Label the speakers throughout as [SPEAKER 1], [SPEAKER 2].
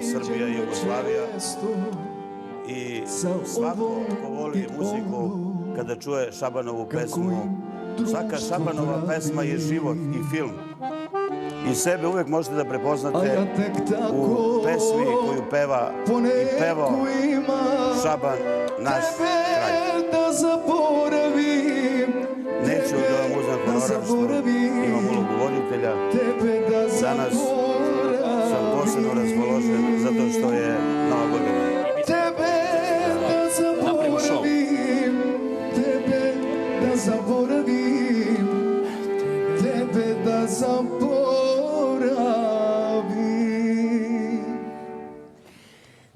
[SPEAKER 1] Srbija i Jugoslavija. I svako ko voli muziku, kada čuje Šabanovu pesmu, svaka Šabanova pesma je život i film. I sebe uvek možete da prepoznate u pesmi koju peva i pevao Šaban, naš kralj. Neću da vam uzmem honorar što imam ulogu voditelja. Danas sam posebno raspoložen zato što je Nova godina.
[SPEAKER 2] Napravimo šou.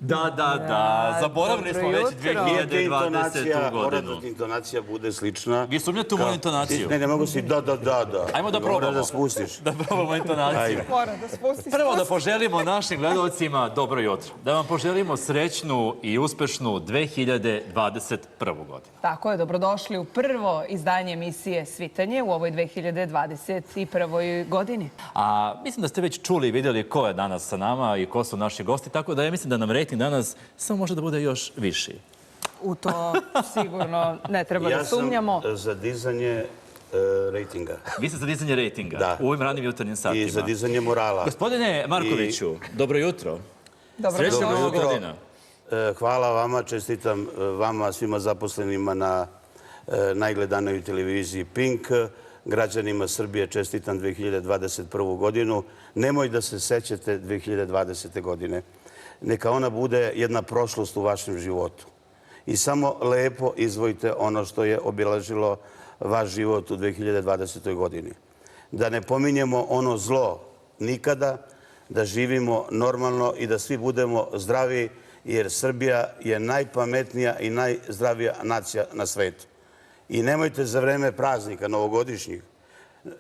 [SPEAKER 2] Da, zaboravili smo već 2020. godinu.
[SPEAKER 1] Mora da intonacija bude slična.
[SPEAKER 2] Vi sumnjate u moju intonaciju?
[SPEAKER 1] Ne mogu si da.
[SPEAKER 2] Ajmo da probamo.
[SPEAKER 1] Moraš da spustiš.
[SPEAKER 2] Da probamo intonaciju.
[SPEAKER 3] Mora da spusti.
[SPEAKER 2] Prvo da poželimo našim gledalcima dobro jutro. Da vam poželimo srećnu i uspešnu 2021. godinu.
[SPEAKER 3] Tako je, dobrodošli u prvo izdanje emisije Svitanje u ovoj 2021. godini.
[SPEAKER 2] A mislim da ste već čuli i vidjeli ko je danas sa nama i ko su naši gosti, tako da ja mislim da nam rating danas samo može da bude još viši.
[SPEAKER 3] U to sigurno ne treba da sumnjamo.
[SPEAKER 1] Ja sam za dizanje rejtinga.
[SPEAKER 2] Vi ste za dizanje rejtinga u ovim ranim jutarnjim satima.
[SPEAKER 1] I za dizanje morala.
[SPEAKER 2] Gospodine Markoviću, dobro jutro.
[SPEAKER 3] Srećna
[SPEAKER 2] Nova godina.
[SPEAKER 1] Hvala vama, čestitam vama, svima zaposlenima na najgledanoj televiziji Pink. Građanima Srbije čestitam 2021. godinu. Nemoj da se sećate 2020. godine. Neka ona bude jedna prošlost u vašem životu. I samo lepo izvojite ono što je obilažilo vaš život u 2020. godini. Da ne pominjemo ono zlo nikada, da živimo normalno i da svi budemo zdravi, jer Srbija je najpametnija i najzdravija nacija na svetu. I nemojte za vreme praznika, novogodišnjih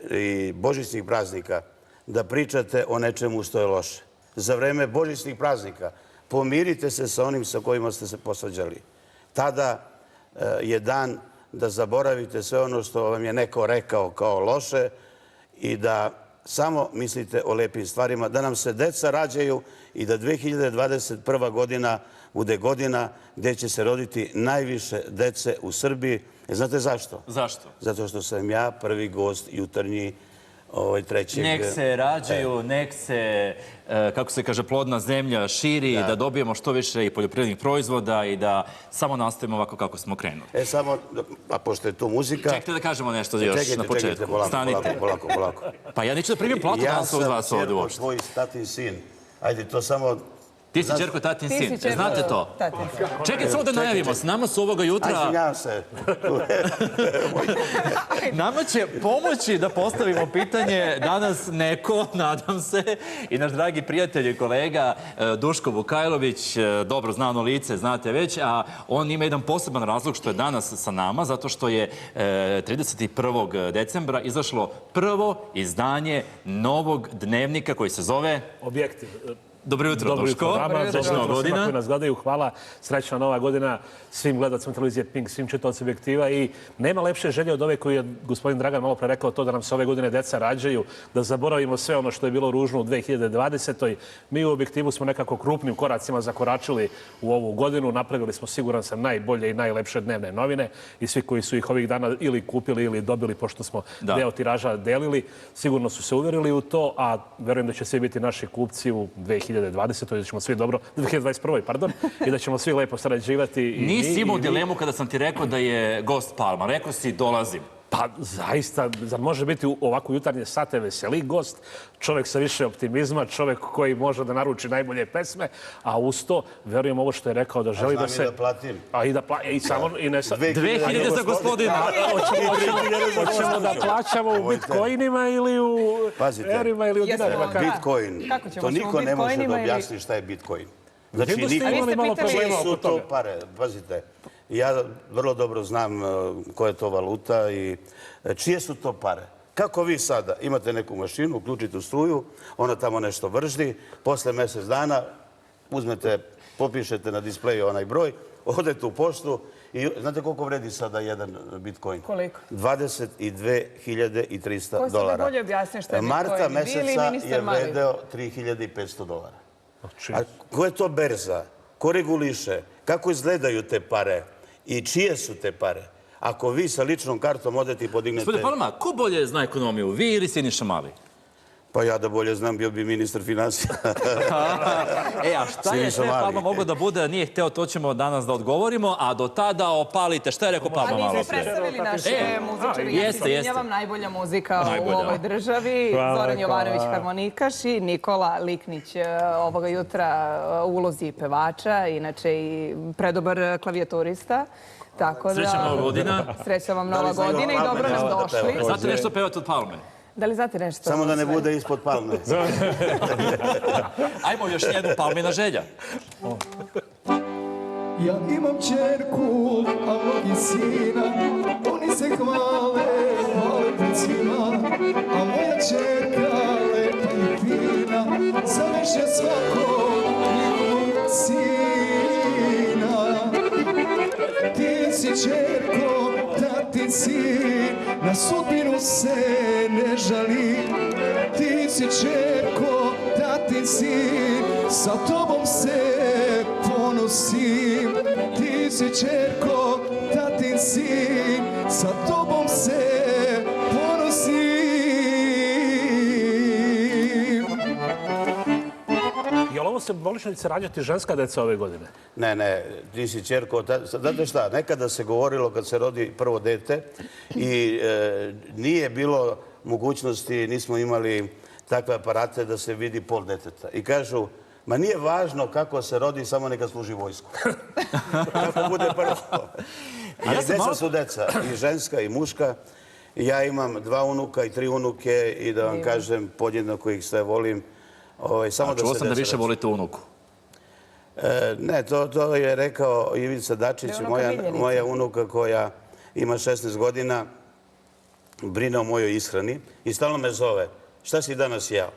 [SPEAKER 1] i božićnih praznika, da pričate o nečemu što je loše. Za vreme božićnih praznika pomirite se sa onim sa kojima ste se posvađali. Tada je dan da zaboravite sve ono što vam je neko rekao kao loše i da samo mislite o lepim stvarima, da nam se deca rađaju i da 2021. godina bude godina gde će se roditi najviše dece u Srbiji. Znate zašto?
[SPEAKER 2] Zašto?
[SPEAKER 1] Zato što sam ja prvi gost jutarnji trećeg...
[SPEAKER 2] Nek se rađaju, nek se, kako se kaže, plodna zemlja širi, da dobijemo što više i poljoprivrednih proizvoda i da samo nastavimo ovako kako smo krenuli.
[SPEAKER 1] Samo, a pošto je tu muzika...
[SPEAKER 2] Čekajte da kažemo nešto još na početku. Stanite.
[SPEAKER 1] Polako.
[SPEAKER 2] Pa ja neću da primim platu danas od vas ovdje uopšte.
[SPEAKER 1] Ja sam tvoj tatin sin. Ajde, to samo...
[SPEAKER 2] Ti si Čerko tatin sin, znate to? Čekaj, samo da najavimo, s nama su ovoga jutra...
[SPEAKER 1] Izvinjavam se.
[SPEAKER 2] Nama će pomoći da postavimo pitanje danas neko, nadam se, i naš dragi prijatelj i kolega Duško Vukajlović, dobro znano lice, znate već, a on ima jedan poseban razlog što je danas sa nama, zato što je 31. decembra izašlo prvo izdanje novog dnevnika koji se zove...
[SPEAKER 4] Objektiv.
[SPEAKER 2] Dobro jutro, Duško. Srećna godina.
[SPEAKER 4] Koji nas gledaju, hvala. Srećna nova godina svim gledacima televizije Pink, svim čitaocima Objektiva. I nema lepše želje od ove koju je gospodin Dragan malo pre rekao, to da nam se ove godine deca rađaju, da zaboravimo sve ono što je bilo ružno u 2020. Mi u Objektivu smo nekako krupnim koracima zakoračili u ovu godinu. Napravili smo, siguran sam, najbolje i najlepše dnevne novine i svi koji su ih ovih dana ili kupili ili dobili, pošto smo deo tiraža delili, sigurno su se uverili u to, a verujem da će svi biti naši kupci u 2020. da ćemo svi dobro, 2021. pardon, i da ćemo svi lepo sarađivati.
[SPEAKER 2] Nisi imao dilemu kada sam ti rekao da je gost Palma. Rekao si dolazim.
[SPEAKER 4] Pa zaista, zar može biti u ovako jutarnje sate veseli gost, čovjek sa više optimizma, čovjek koji može da naruči najbolje pesme, a uz to, verujem ovo što je rekao da želi da se...
[SPEAKER 1] A znam i da platim.
[SPEAKER 4] A i da platim, i samo...
[SPEAKER 2] 2000 za gospodina.
[SPEAKER 4] Hoćemo da plaćamo u bitcoinima ili u erima ili u dinarima.
[SPEAKER 1] Bitcoin, to niko ne može da objasni šta je bitcoin. Znači, čije su to pare, pazite. Ja vrlo dobro znam koja je to valuta i čije su to pare. Kako vi sada imate neku mašinu, uključite struju, ona tamo nešto vrždi, posle mjesec dana uzmete, popišete na displeju onaj broj, odete u poštu i znate koliko vredi sada jedan bitcoin?
[SPEAKER 3] Koliko?
[SPEAKER 1] $22.300.
[SPEAKER 3] Ko se da bolje objasnio šta je bitcoin?
[SPEAKER 1] Marta meseca je vredeo $3.500. A ko je to berza? Ko reguliše? Kako izgledaju te pare? I čije su te pare? Ako vi sa ličnom kartom odete i podignete...
[SPEAKER 2] Gospodin Palma, ko bolje zna ekonomiju, vi ili Siniša Mali?
[SPEAKER 1] Pa ja da bolje znam, bio bi ministar finansija.
[SPEAKER 2] A šta je sve Palma moglo da bude, nije hteo, to ćemo danas da odgovorimo, a do tada opalite. Šta je rekao Palma malo prije?
[SPEAKER 3] niste predstavili naše muzičare. Ja se izvinjavam, najbolja muzika u ovoj državi. Zoran Jovanović, harmonikaš i Nikola Liknić ovoga jutra u ulozi pevača, inače i predobar klavijaturista.
[SPEAKER 2] Srećna nova godina.
[SPEAKER 3] Srećna vam nova godina i dobro nam došli.
[SPEAKER 2] Znate nešto pevati od Palme?
[SPEAKER 3] Da li znate nešto?
[SPEAKER 1] Samo da ne bude ispod Palme.
[SPEAKER 2] Ajmo još jednu Palmina želja.
[SPEAKER 5] Ja imam čerku, a mnogi sina, oni se hvale pred svima, a moja čerka lepa i fina, zaveše svakog njegovog sina. Ti si čerko, tatin sin, na sudbinu se ne žali. Ti si čerko, tatin sin, sa tobom se ponosim. Ti si čerko, tatin sin, sa tobom se ponosim.
[SPEAKER 4] Je li ovo simbolično da će se rađati ženska deca ove godine?
[SPEAKER 1] Ne, ti si čerko. Znate šta, nekada se govorilo kad se rodi prvo dete i nije bilo mogućnosti, nismo imali takve aparate da se vidi pol deteta. I kažu, ma nije važno kako se rodi, samo neka služi vojsku. Kako bude prvo. Ali deca su deca, i ženska i muška. Ja imam 2 unuka i 3 unuke i da vam kažem, podjednako ih sve volim.
[SPEAKER 2] A čuo sam da više volite unuku.
[SPEAKER 1] Ne, to je rekao Ivica Dačić, moja unuka koja ima 16 godina, brine o mojoj ishrani i stalno me zove, šta si danas jeo?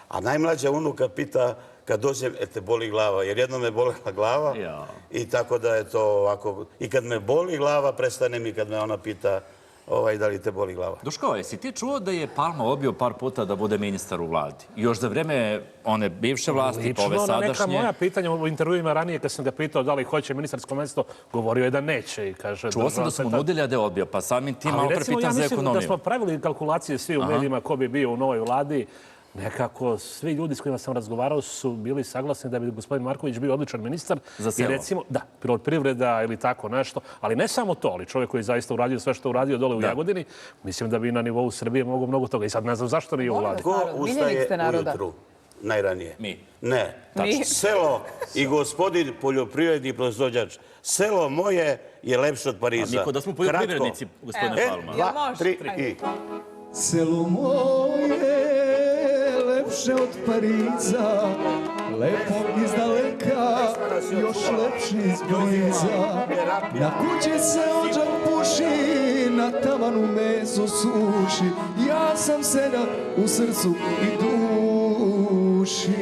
[SPEAKER 1] A najmlađa unuka pita kad dođem, te boli glava, jer jedno me bolela glava i tako da je to ovako. I kad me boli glava, prestane mi kad me ona pita da li te boli glava.
[SPEAKER 2] Duško, jesi ti čuo da je Palma odbio par puta da bude ministar u vladi? Još za vreme one bivše vlasti, pa ove
[SPEAKER 4] sadašnje? Lično na neka moja pitanja u intervjuima ranije, kad sam ga pitao da li hoće ministarsko mesto, govorio je da neće.
[SPEAKER 2] Čuo sam da smo nudili, a da je odbio, pa samim tim malo pre pitan za ekonomiju.
[SPEAKER 4] Ja mislim da smo pravili kalkulacije svi u medijima ko bi bio u novoj vladi. Nekako svi ljudi s kojima sam razgovarao su bili saglasni da bi gospodin Marković bio odličan ministar.
[SPEAKER 2] Za selo?
[SPEAKER 4] I recimo, da, privreda ili tako nešto. Ali ne samo to, ali čovjek koji je zaista uradio sve što je uradio dole u Jagodini, mislim da bi na nivou Srbije mogo mnogo toga. I sad ne znam zašto nije u vladi.
[SPEAKER 1] Ko ustaje ujutru najranije?
[SPEAKER 2] Mi.
[SPEAKER 1] Ne. Selo i gospodin poljoprivredni proizvođač. Selo moje je lepše od Pariza.
[SPEAKER 2] Niko da smo poljoprivrednici, gospodine Palma.
[SPEAKER 1] 2, 3 i...
[SPEAKER 5] Selo moje lepše od Pariza, lepo izdaleka, još lepši izbliza. Na kući se odžak puši, na tavanu meso suši. Ja sam seljak u srcu i duši.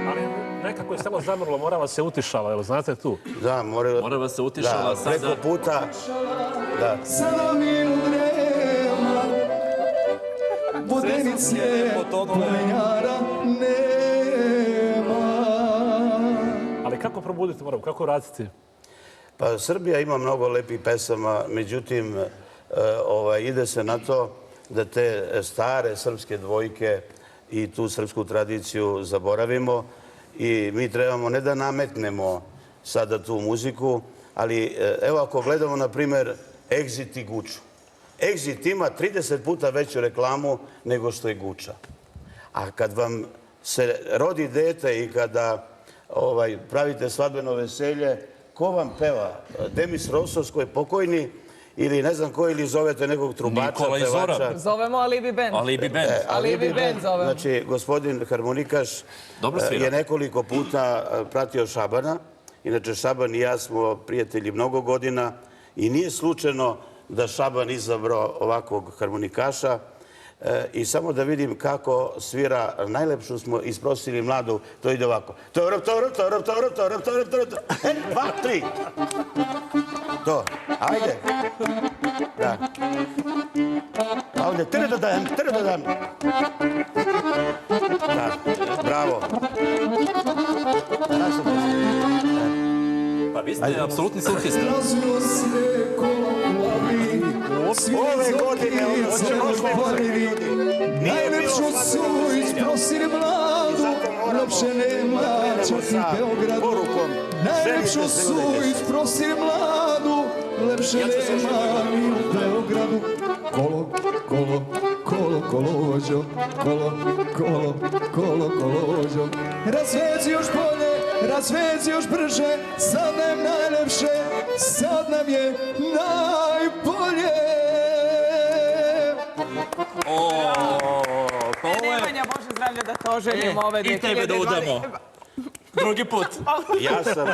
[SPEAKER 4] Ali nekako je selo zamrlo, Morava se utišala, jel znate tu?
[SPEAKER 1] Da,
[SPEAKER 2] Morava se utišala sada.
[SPEAKER 1] Preko puta.
[SPEAKER 5] Sada mi udrema, vodenice, pomenjara nema.
[SPEAKER 4] Ali kako probuditi Moravu, kako raditi?
[SPEAKER 1] Pa Srbija ima mnogo lepih pesama, međutim ide se na to da te stare srpske dvojke i tu srpsku tradiciju zaboravimo i mi trebamo ne da nametnemo sada tu muziku, ali evo ako gledamo na primjer Exit i Guču. Exit ima 30 puta veću reklamu nego što je Guča. A kad vam se rodi dete i kada pravite svadbeno veselje, ko vam peva? Demis Rosos koji je pokojni ili ne znam ko, ili zovete nekog trubača,
[SPEAKER 2] Nikola i Zoran.
[SPEAKER 3] Zovemo Alibi Band.
[SPEAKER 2] Alibi Band.
[SPEAKER 3] Alibi Band zovemo.
[SPEAKER 1] Znači, gospodin harmonikaš je nekoliko puta pratio Šabana. Inače, Šaban i ja smo prijatelji mnogo godina i nije slučajno da Šaban izabrao ovakvog harmonikaša. I samo da vidim kako svira, najlepšu smo isprosili mladu, to ide ovako. Torop, torop, torop, torop, torop, torop, torop, 1, 2, 3. To, ajde. Da. Ovdje, trdodam, trdodam. Da, bravo.
[SPEAKER 2] ste apsolutni surfista.
[SPEAKER 5] Razvio se kolavi,
[SPEAKER 1] Ove godine,
[SPEAKER 5] najlepšu su isprosili mladu, lepše nema čak i Beogradu. Najlepšu su isprosili mladu, lepše nema ni u Beogradu. Kolo, kolo, kolo, kolođo, kolo, kolo, kolo, kolođo. Razvezi još bolje, razvezi još brže, sad nam najlepše, sad nam je najbolje.
[SPEAKER 3] Nemanja, Bože zdravlja da to oženim ove 2020.
[SPEAKER 2] I tebe da udamo. Drugi put.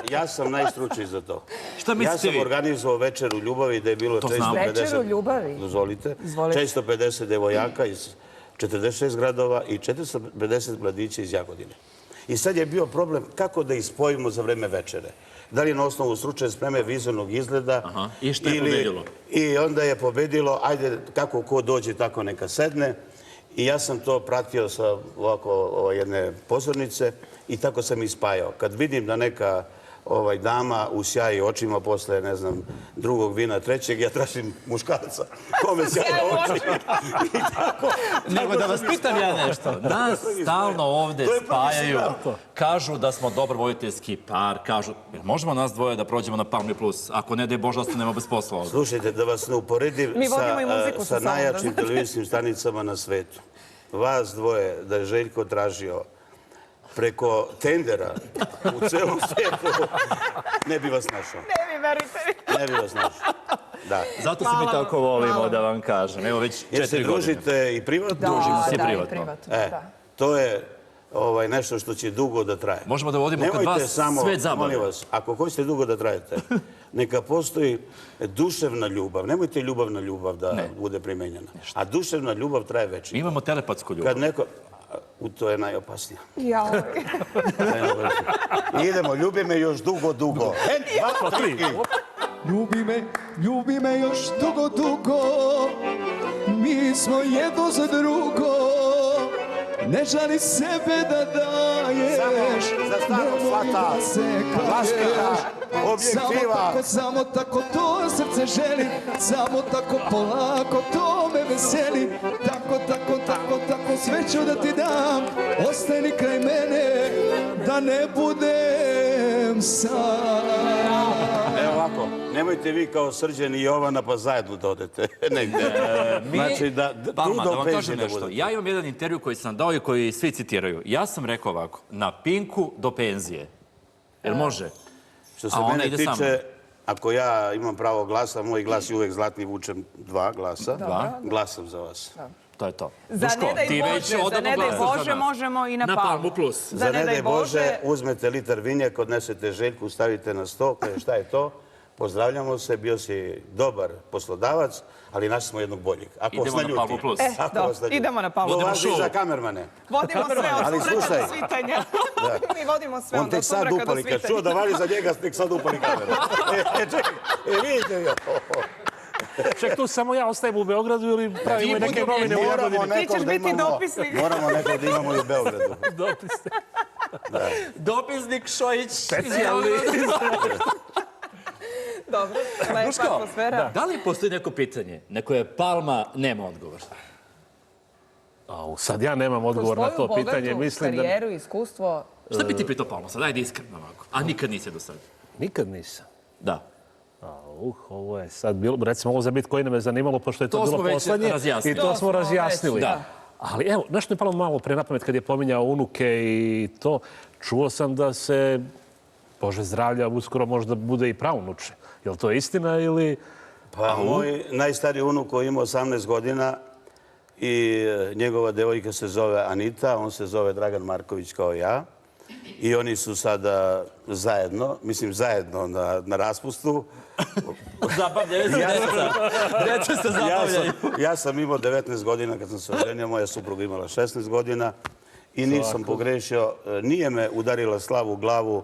[SPEAKER 1] Ja sam najstručniji za to.
[SPEAKER 2] Šta mislite
[SPEAKER 1] Ja sam
[SPEAKER 2] vi?
[SPEAKER 1] organizovao večer u Ljubavi da je bilo 450...
[SPEAKER 3] Večer u Ljubavi?
[SPEAKER 1] Dozvolite. 450 devojaka iz 46 gradova i 450 mladića iz Jagodine. I sad je bio problem kako da ih spojimo za vreme večere. Da li na osnovu stručne spreme, vizualnog izgleda.
[SPEAKER 2] I šta je pobedilo?
[SPEAKER 1] I onda je pobedilo, ajde, kako ko dođe, tako neka sedne. I ja sam to pratio sa ovako jedne pozornice i tako sam ih spajao. Kad vidim da neka dama u sjaji očima posle, ne znam, drugog vina, trećeg, ja tražim muškarca. Kome sjaje oči?
[SPEAKER 2] Nego da vas pitam ja nešto. Nas stalno ovde spajaju. Kažu da smo dobrovoljiteljski par. Kažu, možemo nas dvoje da prođemo na Palmi Plus? Ako ne, daj Bože, ostanemo bez posla ovde.
[SPEAKER 1] Slušajte, da vas ne uporedim sa najjačim televizijskim stanicama na svetu. Vas dvoje, da je Željko tražio preko tendera u celom svijetu, ne bi vas našao.
[SPEAKER 3] Ne vi, verujte mi.
[SPEAKER 1] Ne bi vas našao. Da.
[SPEAKER 2] Zato se mi tako volimo, da vam kažem. Evo već 4 godine.
[SPEAKER 1] Jer se družite i privatno?
[SPEAKER 2] Družimo se i
[SPEAKER 3] Da, i
[SPEAKER 2] privatno.
[SPEAKER 3] privatno.
[SPEAKER 1] To je nešto što će dugo da traje.
[SPEAKER 2] Možemo da vodimo kod vas svet zabave.
[SPEAKER 1] Molim vas, ako hoćete dugo da trajete, neka postoji duševna ljubav. Nemojte ljubavna ljubav da bude primenjena. A duševna ljubav traje večito.
[SPEAKER 2] Imamo telepatsku ljubav.
[SPEAKER 1] Kad neko... To je najopasnije.
[SPEAKER 3] Jao.
[SPEAKER 1] Idemo, ljubi me još dugo, dugo.
[SPEAKER 5] Ljubi me još dugo, dugo, mi smo jedno za drugo, ne žali sebe da daješ,
[SPEAKER 1] za starog svata, vlasnika, objektiva.
[SPEAKER 5] Samo tako to srce želi, samo tako polako to me veseli, tako sve ću da ti dam, ostani kraj mene, da ne budem sam.
[SPEAKER 1] Evo ovako, nemojte vi kao Srđan i Jovana pa zajedno da odete negde. Znači da
[SPEAKER 2] Palma, da vam kažem
[SPEAKER 1] penzije da
[SPEAKER 2] nešto.
[SPEAKER 1] budete.
[SPEAKER 2] Ja imam jedan intervju koji sam dao i koji svi citiraju. Ja sam rekao ovako, na Pinku do penzije. Jel može?
[SPEAKER 1] Što se mene tiče, ako ja imam pravo glasa, moj glas je uvek zlatni, vučem 2 glasa. Glasam za vas.
[SPEAKER 2] To je to.
[SPEAKER 3] Za ne daj Bože možemo i na Palmu Plus.
[SPEAKER 1] Za ne daj Bože uzmete litar vinjak, odnesete Željku, stavite na sto, kaže šta je to? Pozdravljamo se, bio si dobar poslodavac, ali našli smo jednog boljeg.
[SPEAKER 2] Idemo na Palmu Plus.
[SPEAKER 3] Idemo na Palmu Plus.
[SPEAKER 1] To važi za kamermane.
[SPEAKER 3] Vodimo sve od sutra do svitanja. Mi vodimo sve
[SPEAKER 1] od sutra do svitanja. Kad čuo da vali za njega, nek sad upali kameru. Čekaj, vidite vi.
[SPEAKER 4] Ček, tu samo ja ostajem u Beogradu ili pravimo neke novine u Jagodini?
[SPEAKER 3] Ti ćeš biti dopisnik.
[SPEAKER 1] Moramo nekog da imamo i u Beogradu.
[SPEAKER 4] Dopisnik.
[SPEAKER 2] Dopisnik Šojić.
[SPEAKER 4] Specijalni.
[SPEAKER 3] Dobro, lepa atmosfera.
[SPEAKER 2] Da li postoji neko pitanje na koje Palma nema odgovor?
[SPEAKER 4] Sad ja nemam odgovor na to pitanje.
[SPEAKER 3] Kroz svoju bogatu karijeru, iskustvo...
[SPEAKER 2] Šta bi ti pitao Palma sad? Ajde iskreno ovako. A nikad nisi do sada?
[SPEAKER 4] Nikad nisam.
[SPEAKER 2] Da.
[SPEAKER 4] Ovo je sad bilo, recimo ovo za bit koji nam je zanimalo, pošto je to bilo poslednje. I to smo razjasnili. Ali evo, nešto je palo malo pre napamet kad je pominjao unuke i to. Čuo sam da se, Bože zdravlja, uskoro možda bude i praunuče. Je li to istina ili...
[SPEAKER 1] Pa moj najstariji unuk koji ima 18 godina i njegova devojka se zove Anita, on se zove Dragan Marković kao ja. I oni su sada zajedno, mislim zajedno na raspustu.
[SPEAKER 2] Zabavljaju se deca. Deca se zabavljaju.
[SPEAKER 1] Ja sam imao 19 godina kad sam se oženio, moja supruga imala 16 godina i nisam pogrešio. Nije me udarila slavu u glavu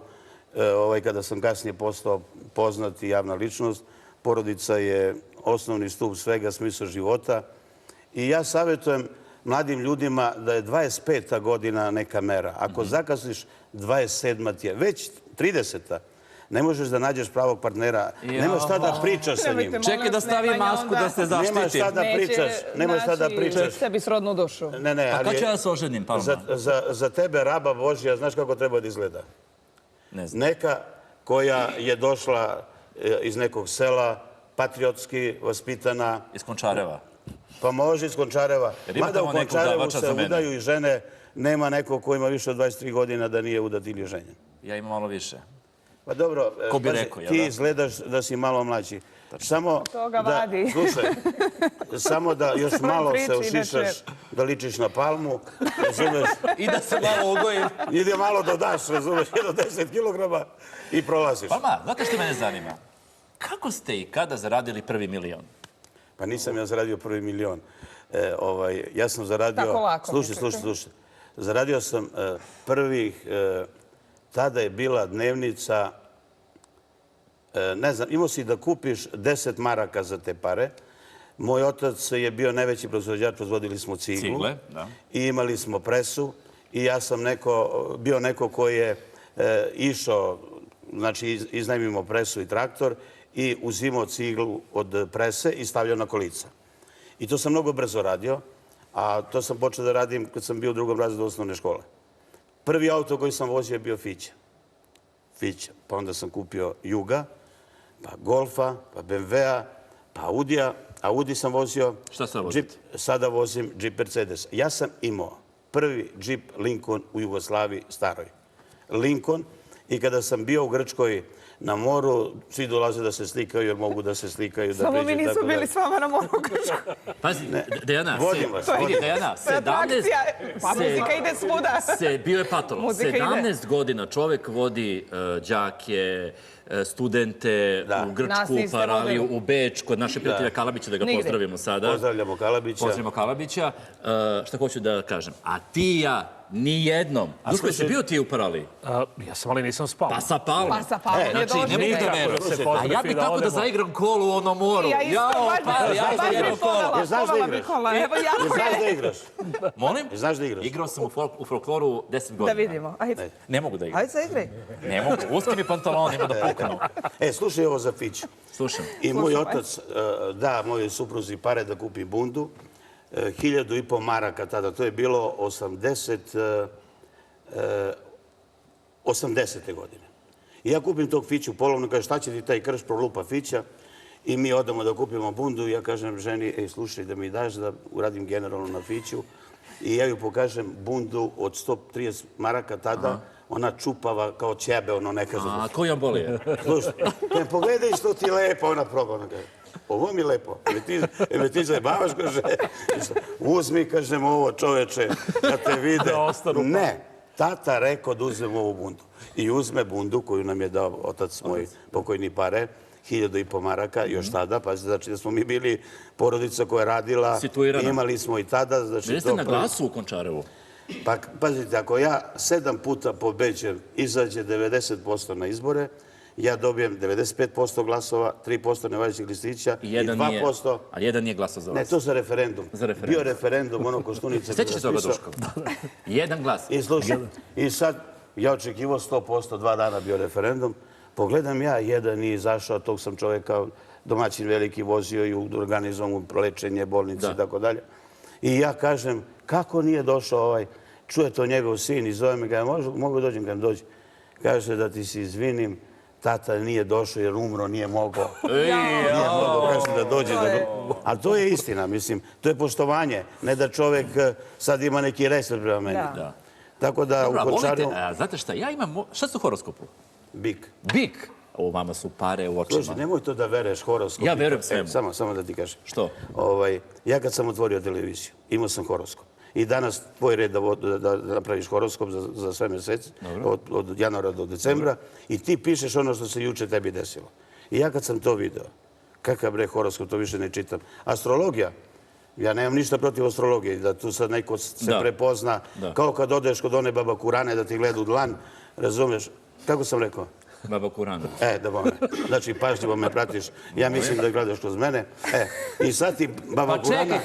[SPEAKER 1] kada sam kasnije postao poznat i javna ličnost. Porodica je osnovni stup svega, smisla života. I ja savjetujem mladim ljudima da je 25. godina neka mera. Ako zakasniš, 27. ti je. Već 30. Ne možeš da nađeš pravog partnera. Nemaš šta da pričaš sa njim.
[SPEAKER 2] Čekaj da stavi masku da se zaštiti.
[SPEAKER 1] Nemaš šta da pričaš. Nemaš šta da pričaš.
[SPEAKER 3] Sebi srodnu dušu.
[SPEAKER 1] Ne,
[SPEAKER 2] Pa
[SPEAKER 1] ali
[SPEAKER 2] kad ću ja se oženim, Palma?
[SPEAKER 1] za tebe raba Božja, znaš kako treba da izgleda?
[SPEAKER 2] Ne znam.
[SPEAKER 1] Neka koja je došla iz nekog sela, patriotski vaspitana.
[SPEAKER 2] Iz Končareva.
[SPEAKER 1] Pa može iz Končareva.
[SPEAKER 2] Jer ima
[SPEAKER 1] Mada u
[SPEAKER 2] tamo nekog
[SPEAKER 1] Končarevu
[SPEAKER 2] udavača
[SPEAKER 1] se
[SPEAKER 2] za mene.
[SPEAKER 1] udaju i žene. Nema nekog ko ima više od 23 godina da nije udat ili ženjen.
[SPEAKER 2] Ja imam malo više.
[SPEAKER 1] Pa dobro,
[SPEAKER 2] Ko bi
[SPEAKER 1] pazi,
[SPEAKER 2] rekao, jel
[SPEAKER 1] ti
[SPEAKER 2] da?
[SPEAKER 1] izgledaš da si malo mlađi. Samo
[SPEAKER 3] Toga
[SPEAKER 1] da,
[SPEAKER 3] vadi.
[SPEAKER 1] slušaj, samo da još malo se
[SPEAKER 3] priči,
[SPEAKER 1] ušišaš,
[SPEAKER 3] inače.
[SPEAKER 1] da ličiš na Palmu, razumeš,
[SPEAKER 2] I da se malo ugojim.
[SPEAKER 1] ide malo dodaš, razumeš, do 10 kilograma i prolaziš.
[SPEAKER 2] Palma, znate što mene zanima? Kako ste i kada zaradili prvi milion?
[SPEAKER 1] Pa nisam ja zaradio prvi milion. Ja sam zaradio...
[SPEAKER 3] Tako lako,
[SPEAKER 1] Slušaj. Zaradio sam prvih... Tada je bila dnevnica... Ne znam, imao si da kupiš 10 maraka za te pare. Moj otac je bio najveći proizvođač, proizvodili smo ciglu.
[SPEAKER 2] Cigle, da.
[SPEAKER 1] I imali smo presu. I ja sam bio neko koji je išao, znači iznajmimo presu i traktor i uzimao ciglu od prese i stavljao na kolica. I to sam mnogo brzo radio, a to sam počeo da radim kad sam bio u 2. razredu osnovne škole. Prvi auto koji sam vozio je bio Fića. Pa onda sam kupio Juga, pa Golfa, pa BMW-a, pa Audija. Audi sam vozio.
[SPEAKER 2] Šta sad vozite?
[SPEAKER 1] Sada vozim Jeep Mercedes. Ja sam imao prvi Jeep Lincoln u Jugoslaviji staroj. Lincoln. I kada sam bio u Grčkoj na moru, svi dolaze da se slikaju jer mogu da se slikaju.
[SPEAKER 3] Samo mi nisu bili s vama na moru u Grčkoj.
[SPEAKER 2] Pazi, Dejana,
[SPEAKER 1] Vodim vas.
[SPEAKER 2] vidi, Dejana,
[SPEAKER 3] To je atrakcija. Pa muzika ide svuda.
[SPEAKER 2] bio je patolog.
[SPEAKER 3] Muzika ide.
[SPEAKER 2] 17 godina čovek vodi đake, studente u
[SPEAKER 3] Nas
[SPEAKER 2] Grčku,
[SPEAKER 3] niste
[SPEAKER 2] Paraliju,
[SPEAKER 3] vodili.
[SPEAKER 2] u Beč, kod naše prijatelja Kalabića, da ga
[SPEAKER 3] Nigde.
[SPEAKER 2] pozdravimo sada.
[SPEAKER 1] Pozdravljamo Kalabića.
[SPEAKER 2] Pozdravimo Kalabića. Šta hoću da kažem? A ti i ja, ni jednom. Duško, jesi bio ti u Paraliji?
[SPEAKER 4] Ja sam, ali nisam spao.
[SPEAKER 2] Pa sa Palmom.
[SPEAKER 3] Pa sa Palmom je
[SPEAKER 2] Znači,
[SPEAKER 3] došli.
[SPEAKER 2] ne mogu da verujem.
[SPEAKER 4] se
[SPEAKER 2] A
[SPEAKER 4] fotografi
[SPEAKER 2] ja bi
[SPEAKER 4] da
[SPEAKER 2] tako da
[SPEAKER 4] odemo.
[SPEAKER 2] zaigram kolu u onom moru.
[SPEAKER 3] Ja isto,
[SPEAKER 2] Jao,
[SPEAKER 3] baš
[SPEAKER 2] ja
[SPEAKER 3] bi
[SPEAKER 2] zaigram kolu.
[SPEAKER 3] povala.
[SPEAKER 1] Znaš da
[SPEAKER 3] Povala
[SPEAKER 1] igraš?
[SPEAKER 3] Mikola. Evo
[SPEAKER 1] Jel
[SPEAKER 3] jako
[SPEAKER 1] znaš da
[SPEAKER 3] je.
[SPEAKER 1] igraš?
[SPEAKER 2] Molim?
[SPEAKER 1] Znaš da igraš?
[SPEAKER 2] Igrao sam u folkloru 10
[SPEAKER 3] Da
[SPEAKER 2] godina.
[SPEAKER 3] vidimo. Ajde.
[SPEAKER 2] Ne mogu da igram.
[SPEAKER 3] Ajde, zaigraj.
[SPEAKER 2] Ne mogu. Uski mi pantalon ima da puknu.
[SPEAKER 1] Slušaj ovo za Fiću.
[SPEAKER 2] Slušam.
[SPEAKER 1] I moj otac da mojoj supruzi pare da kupi bundu. 1.500 maraka tada. To je bilo 80. godine. I ja kupim tog Fiću polovno. Kaže, šta će ti taj krš, prolupa Fića. I mi odemo da kupimo bundu. I ja kažem ženi, slušaj, da mi daš da uradim generalno na Fiću. I ja ju pokažem bundu od 130 maraka tada. Ona čupava kao ćebe, ono neka
[SPEAKER 2] A koji on boli je?
[SPEAKER 1] Slušaj, pogledaj što ti je lepo, ona proba. Ona kaže, ovo mi je lepo. Me ti zajebavaš, kaže. Uzmi, kažem, ovo čoveče, da te vide. Ne, tata rekao da uzmem ovu bundu. I uzme bundu koju nam je dao otac moj pokojni pare, 1.500 maraka, još tada. Pa znači da smo mi bili porodica koja je radila.
[SPEAKER 2] Situirana.
[SPEAKER 1] Imali smo i tada.
[SPEAKER 2] Bili ste na glasu u Končarevu?
[SPEAKER 1] Pa, pazite, ako ja 7 puta pobeđem, izađe 90% na izbore, ja dobijem 95% glasova, 3% nevažećih listića i 2%...
[SPEAKER 2] A jedan nije glasao za vas.
[SPEAKER 1] Ne, to za referendum.
[SPEAKER 2] Za referendum.
[SPEAKER 1] Bio referendum, ono Koštunica...
[SPEAKER 2] Sjećaš se toga, Duško? Jedan glas.
[SPEAKER 1] I slušaj, i sad ja očekivao 100%, 2 dana bio referendum. Pogledam ja, jedan nije izašao, tog sam čovjeka domaćin veliki vozio i organizovan lečenje, bolnice i tako dalje. I ja kažem, kako nije došao ovaj, čuje to njegov sin i zove me, kaže, mogu dođem, kad dođe. Kaže da ti se izvinim, tata nije došao jer umro, nije mogao. Nije mogao, kaže da dođe. Ali to je istina, mislim, to je poštovanje, ne da čovjek sad ima neki respekt prema meni. Tako da u Končaru...
[SPEAKER 2] Znate šta, ja imam... Šta su u horoskopu?
[SPEAKER 1] Bik.
[SPEAKER 2] Bik? O, vama su pare u očima.
[SPEAKER 1] Slušaj, nemoj to da veruješ horoskop.
[SPEAKER 2] Ja verujem svemu.
[SPEAKER 1] Samo da ti kažem.
[SPEAKER 2] Što?
[SPEAKER 1] Ja kad sam otvorio televiziju, imao sam horoskop. I danas tvoj red da napraviš horoskop za sve mesece, od januara do decembra, i ti pišeš ono što se juče tebi desilo. I ja kad sam to video, kakav bre horoskop, to više ne čitam. Astrologija, ja nemam ništa protiv astrologije, da tu sad neko se prepozna, kao kad odeš kod one baba Kurane da ti gleda u dlan, razumeš? Kako sam rekao?
[SPEAKER 2] Baba Kurana.
[SPEAKER 1] Da bome. Znači, pažljivo me pratiš. Ja mislim da gledaš kroz mene. I sad ti baba Kurana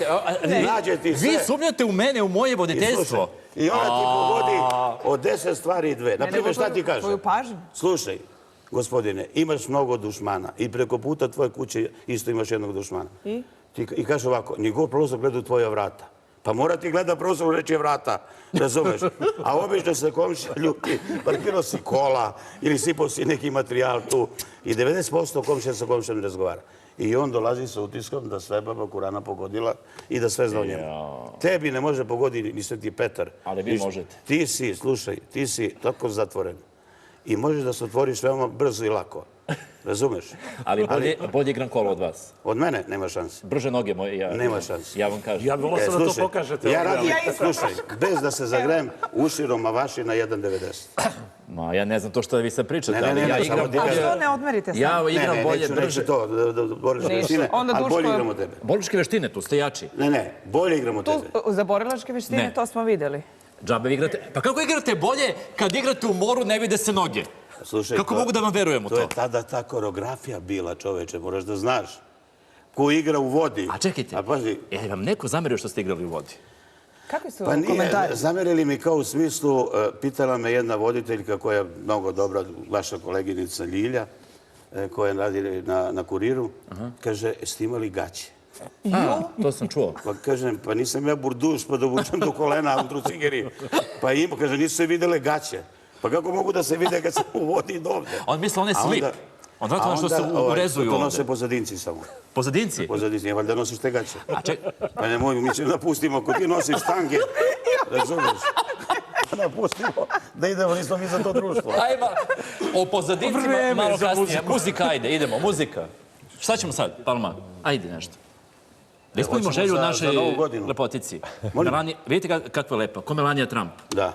[SPEAKER 1] nađe ti sve.
[SPEAKER 2] Vi sumnjate u mene, u moje voditeljstvo.
[SPEAKER 1] I ona ti pogodi od 10 stvari 2. Naprimjer, šta ti kaže?
[SPEAKER 3] Tvoju pažnju.
[SPEAKER 1] Slušaj, gospodine, imaš mnogo dušmana i preko puta tvoje kuće isto imaš jednog dušmana. I kaže ovako, njegov prozor gleda u tvoja vrata. Pa mora ti gleda prozor u nečije vrata, razumeš? A obično se komšija ljuti, parkirao si kola ili sipao si neki materijal tu i 90% komšija sa komšijom ne razgovara. I on dolazi sa utiskom da sve baba Kurana pogodila i da sve zna o njemu. Tebi ne može pogoditi ni Sveti Petar.
[SPEAKER 2] Ali vi možete.
[SPEAKER 1] Ti si, slušaj, ti si tako zatvoren. I možeš da se otvoriš veoma brzo i lako. Razumeš?
[SPEAKER 2] Ali bolje igram kolo od vas.
[SPEAKER 1] Od mene nema šanse.
[SPEAKER 2] Brže noge moje.
[SPEAKER 1] Nema šanse.
[SPEAKER 2] Ja vam kažem.
[SPEAKER 4] Ja bih volio sad da to pokažete.
[SPEAKER 1] Ja radim, slušaj, bez da se zagrem, uširom mavaši na 1,90.
[SPEAKER 2] Ma, ja ne znam to što vi sad pričate,
[SPEAKER 1] Ne,
[SPEAKER 2] ali ja
[SPEAKER 1] samo
[SPEAKER 2] igram
[SPEAKER 1] ti
[SPEAKER 3] A
[SPEAKER 2] bolje.
[SPEAKER 3] što ne odmerite sam?
[SPEAKER 2] Ja igram bolje,
[SPEAKER 1] neću
[SPEAKER 2] brže.
[SPEAKER 1] to, borilačke veštine,
[SPEAKER 3] Onda
[SPEAKER 1] ali bolje
[SPEAKER 3] Duško-
[SPEAKER 1] igram od tebe.
[SPEAKER 2] Borilačke veštine, tu ste jači.
[SPEAKER 1] Ne, bolje igram od
[SPEAKER 3] Tu
[SPEAKER 1] tebe.
[SPEAKER 3] za borilačke veštine
[SPEAKER 2] Ne.
[SPEAKER 3] to smo videli.
[SPEAKER 2] Džabe vi igrate. Pa kako igrate bolje kad igrate u moru ne vide se noge?
[SPEAKER 1] Slušaj,
[SPEAKER 2] Kako mogu da vam verujem u
[SPEAKER 1] to je
[SPEAKER 2] to?
[SPEAKER 1] tada ta koreografija bila, čoveče, moraš da znaš. Ko igra u vodi.
[SPEAKER 2] A čekajte,
[SPEAKER 1] A pazi,
[SPEAKER 2] je vam neko zamerio što ste igrali u vodi?
[SPEAKER 3] Kakvi su
[SPEAKER 1] pa nije,
[SPEAKER 3] komentari?
[SPEAKER 1] zamerili mi kao u smislu, pitala me jedna voditeljka koja je mnogo dobra, vaša koleginica Ljilja, koja radi na Kuriru, kaže, jeste imali gaće?
[SPEAKER 2] A, to sam čuo.
[SPEAKER 1] Pa kažem, pa nisam ja burduš pa da vučem do kolena u trucigeri. Pa ima, kaže, nisu se videle gaće. Pa kako mogu da se vide kad se u vodi do ovde?
[SPEAKER 2] On misle one slip. On vrata ono što se urezuju
[SPEAKER 1] To nose
[SPEAKER 2] ovde.
[SPEAKER 1] pozadinci samo.
[SPEAKER 2] Pozadinci?
[SPEAKER 1] Pozadinci, valjda nosiš te gaće.
[SPEAKER 2] A ček,
[SPEAKER 1] Pa nemoj, mi ćemo da pustimo, ako ti nosiš štange, razumiješ? Da pustimo, da idemo, nismo mi za to društvo.
[SPEAKER 2] ajmo, o pozadincima malo kasnije. Muzika, ajde, idemo, muzika. Šta ćemo sad, Palma? Ajde nešto. Da ispunimo
[SPEAKER 1] hoćemo
[SPEAKER 2] želju
[SPEAKER 1] za
[SPEAKER 2] našoj
[SPEAKER 1] Novu godinu.
[SPEAKER 2] lepotici. Vidite kakva je lepa, ko Melanija Trump.
[SPEAKER 1] Da.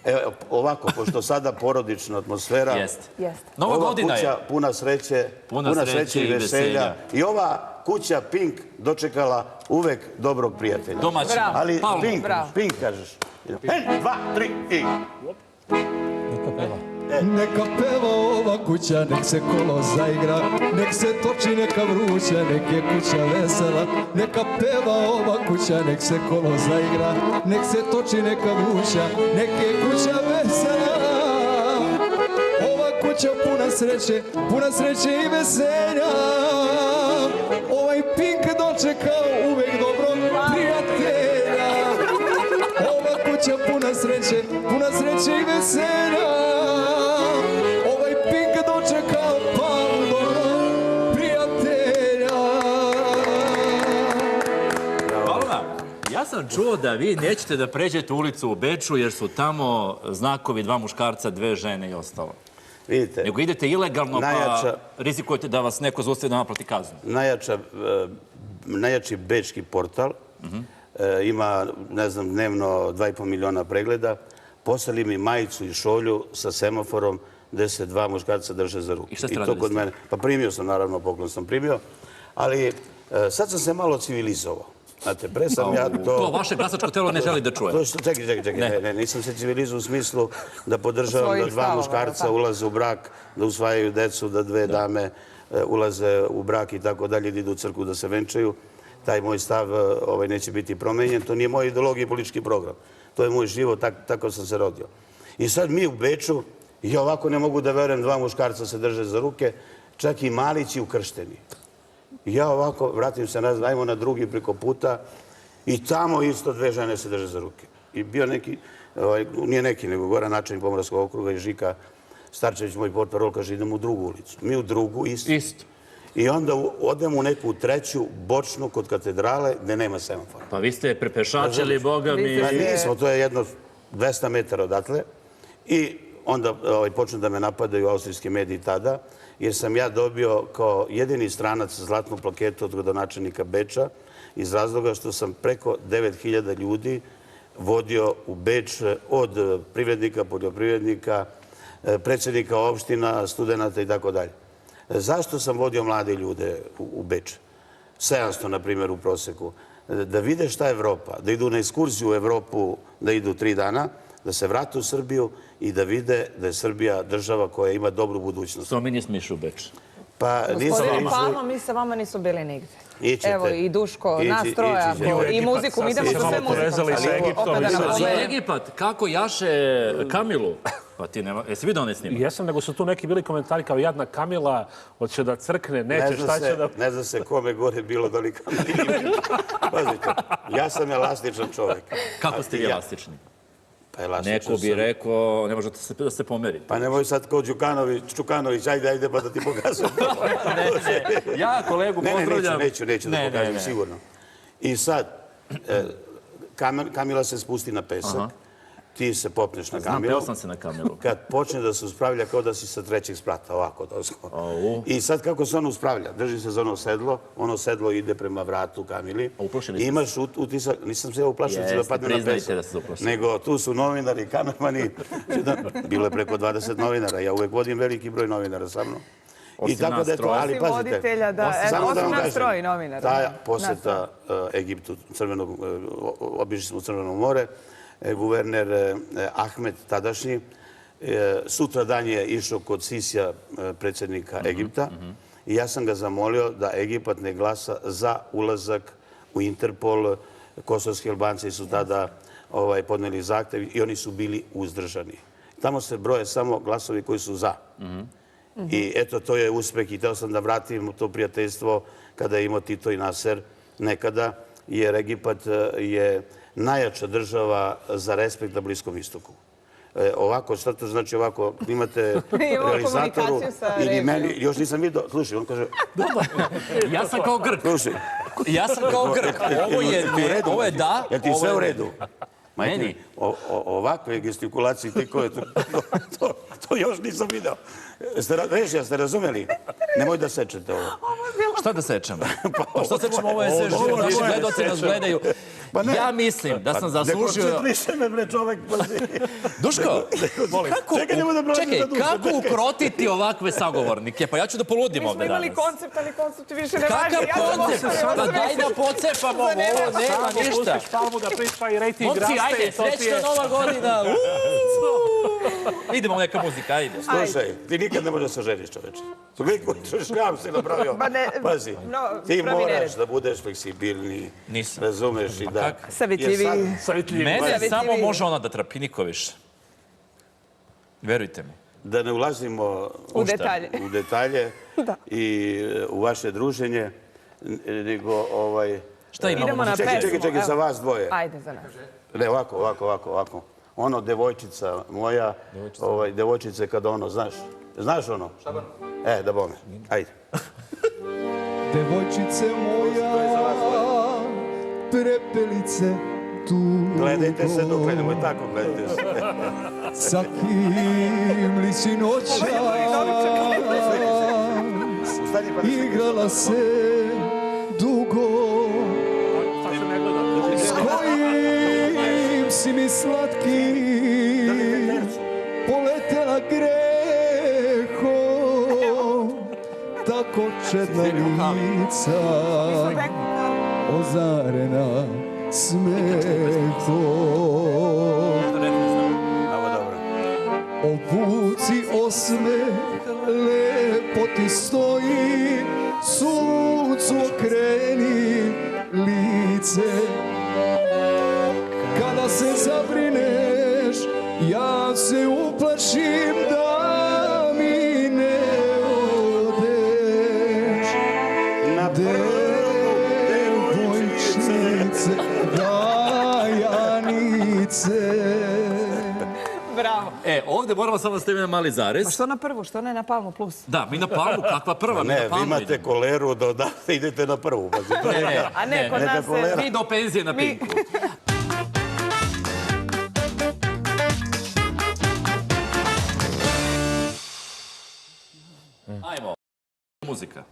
[SPEAKER 1] Evo, ovako, pošto sada porodična atmosfera,
[SPEAKER 2] Jeste.
[SPEAKER 3] Jeste.
[SPEAKER 2] Nova
[SPEAKER 1] ova
[SPEAKER 2] godina
[SPEAKER 1] kuća
[SPEAKER 2] je.
[SPEAKER 1] puna sreće,
[SPEAKER 2] Puna sreće i veselja.
[SPEAKER 1] I ova kuća Pink dočekala uvek dobrog prijatelja.
[SPEAKER 2] Domaćin.
[SPEAKER 3] Bravo.
[SPEAKER 1] Ali
[SPEAKER 2] Palma.
[SPEAKER 1] Pink,
[SPEAKER 3] Bravo.
[SPEAKER 1] Pink kažeš. 1, 2, 3 i...
[SPEAKER 5] Neka peva ova kuća, nek se kolo zaigra, nek se toči neka vruća, nek je kuća vesela. Neka peva ova kuća, nek se kolo zaigra, nek se toči neka vruća, nek je kuća vesela. Ova kuća puna sreće i veselja. Ovaj Pink dočekao uvek dobrog prijatelja. Ova kuća puna sreće i veselja. Ovaj Pink dočekao Palmu dobrog prijatelja.
[SPEAKER 2] Palma, ja sam čuo da vi nećete da pređete ulicu u Beču jer su tamo znakovi 2 muškarca, 2 žene i ostalo.
[SPEAKER 1] Vidite,
[SPEAKER 2] Nego idete ilegalno pa
[SPEAKER 1] Najjača-
[SPEAKER 2] rizikujete da vas neko zaustavi da naplati kaznu.
[SPEAKER 1] najjači bečki portal, ima, ne znam, dnevno 2,5 miliona pregleda, poslali mi majicu i šolju sa semaforom gde se 2 muškarca drže za ruku.
[SPEAKER 2] I šta ste
[SPEAKER 1] to
[SPEAKER 2] radili
[SPEAKER 1] kod
[SPEAKER 2] s tim?
[SPEAKER 1] mene. Pa primio sam, naravno, poklon sam primio, ali sad sam se malo civilizovao. Znate, pre sam ja
[SPEAKER 2] To
[SPEAKER 1] to...
[SPEAKER 2] vaše glasačko telo ne želi da čuje.
[SPEAKER 1] To što, čekaj, ne, nisam se civilizovao u smislu da podržavam
[SPEAKER 3] Svojih
[SPEAKER 1] da 2
[SPEAKER 3] stavova,
[SPEAKER 1] muškarca
[SPEAKER 3] da.
[SPEAKER 1] ulaze u brak, da usvajaju decu, da 2 dame ulaze u brak i tako dalje, da idu u crkvu da se venčaju. Taj moj stav neće biti promenjen. To nije moj ideologija i politički program. To je moj život, tako sam se rodio. I sad mi u Beču, ja ovako ne mogu da verujem, 2 muškarca se drže za ruke, čak i malići ukršteni. Ja ovako, vratim se nazad, ajmo na drugi preko puta i tamo isto 2 žene se drže za ruke. I bio neki, nije neki, nego Goran načelnik Pomorskog okruga i Žika Starčević, moj portparol, kaže idemo u drugu ulicu. Mi u drugu, isto. I onda odemo u neku treću, bočnu, kod katedrale, gde nema semafora.
[SPEAKER 2] Pa vi ste prepešačili, boga mi.
[SPEAKER 1] Pa nismo, to je jedno 200 metara odatle. I onda počnu da me napadaju austrijski mediji tada, jer sam ja dobio kao jedini stranac zlatnu plaketu od gradonačelnika Beča iz razloga što sam preko 9000 ljudi vodio u Beč od privrednika, poljoprivrednika, predsjednika opština, studenta i tako dalje. Zašto sam vodio mlade ljude u Beč? 700, na primjer, u proseku. Da vide šta je Evropa, da idu na ekskurziju u Evropu, da idu 3 dana, da se vrate u Srbiju i da vide da je Srbija država koja ima dobru budućnost.
[SPEAKER 2] Što mi nismo išli u Beč?
[SPEAKER 1] Pa
[SPEAKER 3] Gospodine Palma, mi sa vama nisu bili nigde.
[SPEAKER 1] Ićete.
[SPEAKER 3] Evo i Duško, nas
[SPEAKER 1] Ići
[SPEAKER 3] troja
[SPEAKER 1] ćete.
[SPEAKER 3] i muziku. Mi idemo sa sve muzikom.
[SPEAKER 4] Povezali sa Egiptom.
[SPEAKER 3] Opet da
[SPEAKER 2] Za
[SPEAKER 3] napomenem.
[SPEAKER 2] Egipat, kako jaše Kamilu? Pa ti nema... Jesi vidio onaj snimak?
[SPEAKER 4] Jesam, nego su tu neki bili komentari kao jadna Kamila, hoće da crkne, neće, šta će da...
[SPEAKER 1] Ne zna se kome gore bilo da li Kamili. Pazite, ja sam elastičan čovjek.
[SPEAKER 2] Kako ste vi elastični?
[SPEAKER 1] Pa elastičan
[SPEAKER 2] Neko bi rekao, ne možete da se pomerite.
[SPEAKER 1] Pa nemoj sad kao Čukanović, ajde pa da ti pokazujem.
[SPEAKER 2] Ja kolegu pozdravljam.
[SPEAKER 1] Neću da pokažem, sigurno. I sad, Kamila se spusti na pesak, ti se popneš na Kamilu.
[SPEAKER 2] Znam, peo sam se na Kamilu.
[SPEAKER 1] Kad počne da se uspravlja kao da si sa trećeg sprata, ovako. I sad kako se ono uspravlja, drži se za ono sedlo ide prema vratu Kamili. I imaš utisak, nisam se uplašen da padne na pesak. Nego tu su novinari, kamermani. Bilo je preko 20 novinara, ja uvek vodim veliki broj novinara sa mnom. I tako da je to, ali
[SPEAKER 3] osim voditelja, osim nas troji novinara.
[SPEAKER 1] Ta poseta Egiptu, obišli smo u Crveno more, guverner Ahmed tadašnji, sutra dan je išao kod Sisija, predsjednika Egipta, i ja sam ga zamolio da Egipat ne glasa za ulazak u Interpol. Kosovski Albanci su tada podneli zahtev i oni su bili uzdržani. Tamo se broje samo glasovi koji su za. I eto, to je uspeh i teo sam da vratim to prijateljstvo kada je imao Tito i Naser nekada, jer Egipat je najjača država za respekt na Bliskom istoku. Ovako, šta to znači ovako, imate realizatoru ili meni, još nisam vidio, slušaj, on kaže...
[SPEAKER 2] Ja sam kao Grk.
[SPEAKER 1] Slušaj.
[SPEAKER 2] Ja sam kao Grk. Ovo je da.
[SPEAKER 1] Jel ti sve u redu? Meni? Ovakve gestikulacije, to još nisam vidio. Režija, ste razumeli? Nemoj da sečete ovo.
[SPEAKER 2] Šta da sečemo? Pa što sečemo? Ovo je sve živo. Naši gledoci nas gledaju. Ja mislim da sam zaslužio...
[SPEAKER 1] Ne koncentriše me, bre, čovek.
[SPEAKER 2] Duško, čekaj, kako ukrotiti ovakve sagovornike? Pa ja ću da poludim ovde danas.
[SPEAKER 3] Mi smo imali koncept, ali koncept više ne važi.
[SPEAKER 2] Kakav koncept? Pa daj da pocepamo ovo, nema ništa.
[SPEAKER 4] Pustiš Palmu da priča i rejting
[SPEAKER 2] Momci,
[SPEAKER 4] raste.
[SPEAKER 2] ajde, srećna nova godina. Idemo neka muzika, ajde.
[SPEAKER 1] Slušaj, ti nikad ne možeš da se ženiš, čoveče. Toliko šljam si napravio. Pazi, ti moraš da budeš fleksibilniji, razumeš i da...
[SPEAKER 3] Savjetljiviji.
[SPEAKER 2] Mene samo može ona da trapi, niko više. Verujte mi.
[SPEAKER 1] Da ne ulazimo u detalje i u vaše druženje, nego
[SPEAKER 2] Šta imamo?
[SPEAKER 1] Čekaj, za vas dvoje.
[SPEAKER 3] Ajde, za nas.
[SPEAKER 1] Ne, ovako. Ono, devojčica moja, devojčice kada ono, znaš ono? Šaban. Da bome, ajde.
[SPEAKER 5] Devojčice moja, prepelice tu.
[SPEAKER 1] Gledajte se dok gledamo, tako gledajte se.
[SPEAKER 5] Sa kim li si noćas igrala se dugo, s kojim si mi slatki poletela grehom, tako čedna lica ozarena smehom. Obuci osmeh, lepo ti stoji, suncu okreni lice. Kada se zabrineš, ja se uplašim da mi ne odeš. Devojčice, Dajanice.
[SPEAKER 3] Bravo.
[SPEAKER 2] Ovdje moramo samo staviti na mali zarez.
[SPEAKER 3] Pa što na prvu, što ne na Palmu plus?
[SPEAKER 2] Da, mi na Palmu, kakva prva?
[SPEAKER 1] Ne, vi imate koleru da idete na prvu.
[SPEAKER 3] A ne, kod nas se...
[SPEAKER 2] Mi do penzije na Pinku. Ajmo, muzika.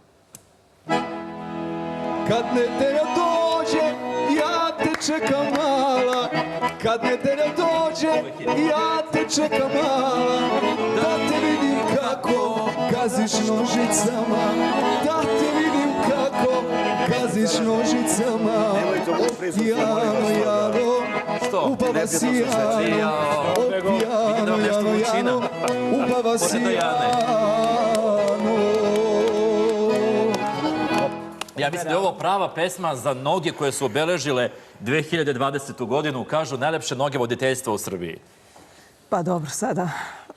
[SPEAKER 5] Kad nedelja dođe, ja te čekam mala. Kad nedelja dođe, ja te čekam mala. Da te vidim kako gaziš nožicama. Da te vidim kako gaziš nožicama. Opijano, jano, upava si jano. Opijano, jano, upava si jano.
[SPEAKER 2] Ja mislim da je ovo prava pesma za noge koje su obeležile 2020. godinu. Kažu najlepše noge voditeljstva u Srbiji.
[SPEAKER 3] Pa dobro, sada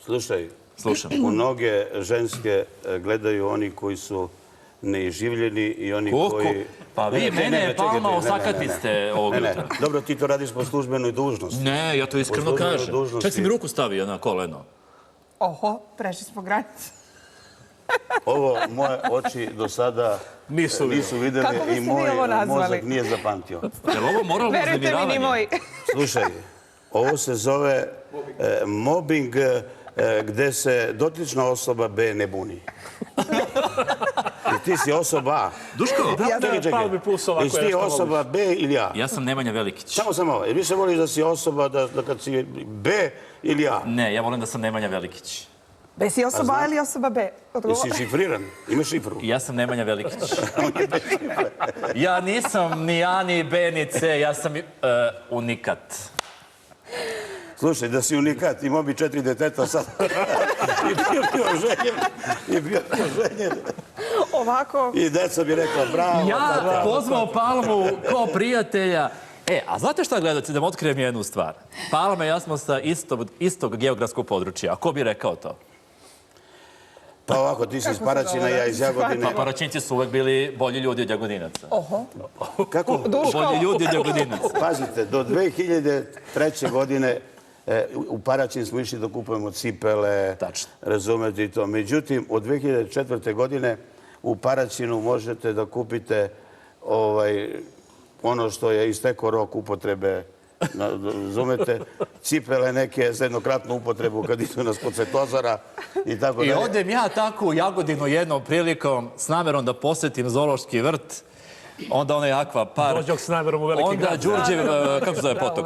[SPEAKER 1] Slušaj,
[SPEAKER 2] Slušam.
[SPEAKER 1] mnoge ženske gledaju oni koji su neiživljeni i oni koji...
[SPEAKER 2] Pa vi mene, Palma, osakati ste ovog jutra.
[SPEAKER 1] Dobro, ti to radiš po službenoj dužnosti.
[SPEAKER 2] Ne, ja to iskreno kažem. Čak si mi ruku stavio na koleno.
[SPEAKER 3] Oho, prešli smo granicu.
[SPEAKER 1] Ovo moje oči do sada nisu vidjeli i moj mozak nije zapamtio.
[SPEAKER 2] Je li ovo moralno uznemiravanje?
[SPEAKER 3] Verujte mi, ni moj.
[SPEAKER 1] Slušaj, ovo se zove mobbing gde se dotična osoba B ne buni. I ti si osoba A.
[SPEAKER 2] Duško,
[SPEAKER 1] Čekaj. Jesi ti osoba B ili A?
[SPEAKER 2] ja sam Nemanja Velikić.
[SPEAKER 1] Samo. Jer više voliš da si osoba da kad si B ili A?
[SPEAKER 2] Ne, ja volim da sam Nemanja Velikić.
[SPEAKER 3] Be si osoba A ili osoba B?
[SPEAKER 1] Jesi šifriran? Imaš šifru?
[SPEAKER 2] Ja sam Nemanja Velikić. Ja nisam ni A, ni B, ni C, ja sam unikat.
[SPEAKER 1] Slušaj, da si unikat, imao bi 4 deteta sad. I bio ženjen.
[SPEAKER 3] Ovako.
[SPEAKER 1] I deca bi rekla, bravo.
[SPEAKER 2] Ja pozvao Palmu ko prijatelja. A znate šta, gledajte, da vam otkrijem jednu stvar. Palma i ja smo sa istog geografskog područja. A ko bi rekao to?
[SPEAKER 1] Pa ovako, ti si iz Paraćina, ja iz Jagodine.
[SPEAKER 2] Pa Paraćinci su uvek bili bolji ljudi od Jagodinaca.
[SPEAKER 3] Oho.
[SPEAKER 1] Kako?
[SPEAKER 2] Bolji ljudi od Jagodinaca.
[SPEAKER 1] Pazite, do 2003. godine u Paraćin smo išli da kupujemo cipele, razumete i to. Međutim, od 2004. godine u Paraćinu možete da kupite ono što je istekao rok upotrebe, razumete, cipele neke za jednokratnu upotrebu kad idu nas kod Svetozara i tako dalje.
[SPEAKER 2] I odem ja tako u Jagodinu jednom prilikom s namerom da posetim zoološki vrt, onda onaj akvapark.
[SPEAKER 4] Dođog s namerom u veliki grad.
[SPEAKER 2] Onda Đurđev, kako se zove potok?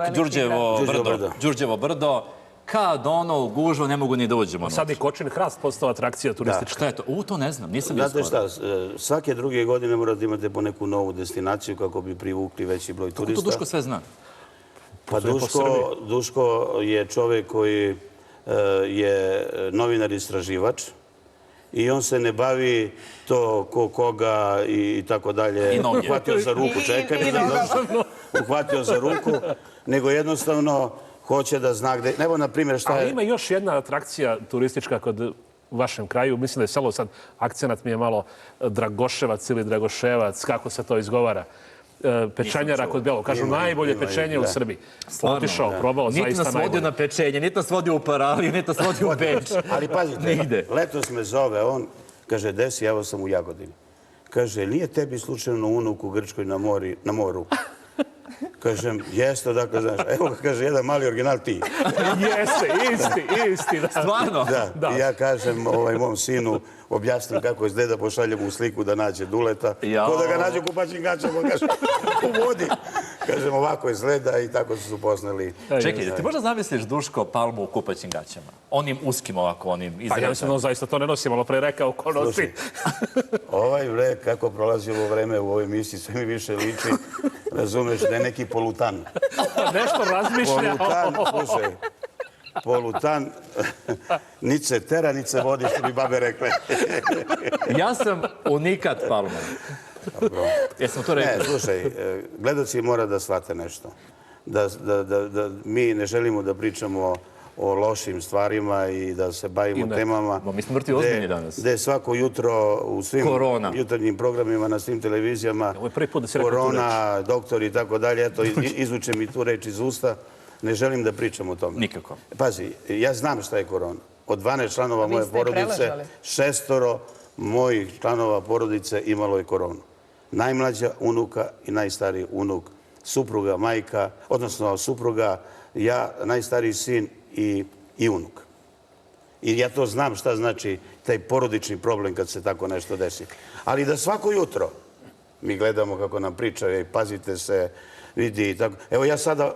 [SPEAKER 2] Đurđevo brdo. Kad ono u gužvu ne mogu ni da uđemo.
[SPEAKER 4] Sad i Kočin hrast postao atrakcija turistička.
[SPEAKER 2] Šta je to? To ne znam, nisam bio skoro.
[SPEAKER 1] Znate šta, svake druge godine morate imate po neku novu destinaciju kako bi privukli veći broj turista.
[SPEAKER 2] Kako to Duško sve zna?
[SPEAKER 1] Pa Duško je čovjek koji je novinar istraživač i on se ne bavi to ko koga i tako dalje. Uhvatio za ruku, čekaj. Uhvatio za ruku, nego jednostavno hoće da zna gde... Evo, na primjer, šta je...
[SPEAKER 4] Ali ima još jedna atrakcija turistička kod u vašem kraju. Mislim da je samo sad akcenat mi je malo Dragoševac ili Dragoševac, kako se to izgovara. Pečenjara kod Belog. Kažu najbolje pečenje u Srbiji. Otišao, probao, zaista najbolje.
[SPEAKER 2] Niti nas vodio na pečenje, niti nas vodio u Paraliju, niti nas vodio u Beč.
[SPEAKER 1] Ali pazite, letos me zove on, kaže, desi, evo sam u Jagodini. Kaže, nije tebi slučajno unuk u Grčkoj na moru? Kažem, jeste, dakle, znaš, evo ga, kaže, jedan mali original ti.
[SPEAKER 4] Jeste, isti.
[SPEAKER 2] Stvarno?
[SPEAKER 1] Da, i ja kažem mom sinu, objasnim kako je deda, pošaljem u sliku da nađe Duleta. Ko da ga nađe u kupaćim gaćama, kaže, u vodi. Kažem, ovako izgleda i tako su se upoznali.
[SPEAKER 2] Čekaj, da ti možda zamisliš Duško Palmu u kupaćim gaćama? Onim uskim ovako, onim izredama.
[SPEAKER 4] Pa ja mislim, zaista to ne nosi, malo pre rekao ko nosi.
[SPEAKER 1] Ovaj vrek, kako prolazi ovo vreme u ovoj misiji, sve mi više liči, razumeš, da je neki polutan.
[SPEAKER 4] Nešto razmišlja.
[SPEAKER 1] Slušaj, polutan, nič se tera, nič se vodi, što bi babe rekle.
[SPEAKER 2] Ja sam unikat, Palma. Jesmo to rekli?
[SPEAKER 1] Ne, slušaj, gledaoci mora da shvate nešto. Da mi ne želimo da pričamo o lošim stvarima i da se bavimo temama.
[SPEAKER 2] Mi smo mrtvi ozbiljni danas.
[SPEAKER 1] Gde svako jutro u svim jutarnjim programima na svim televizijama korona, doktori i tako dalje. Eto, izvučem i tu reč iz usta. Ne želim da pričam o tome.
[SPEAKER 2] Nikako.
[SPEAKER 1] Pazi, ja znam šta je korona. Od 12 članova moje porodice, 6 mojih članova porodice imalo je koronu. Najmlađa unuka i najstariji unuk, supruga, majka, odnosno supruga, ja, najstariji sin i unuk. I ja to znam šta znači taj porodični problem kad se tako nešto desi. Ali da svako jutro mi gledamo kako nam pričaju, pazite se, vidi i tako. Evo ja sada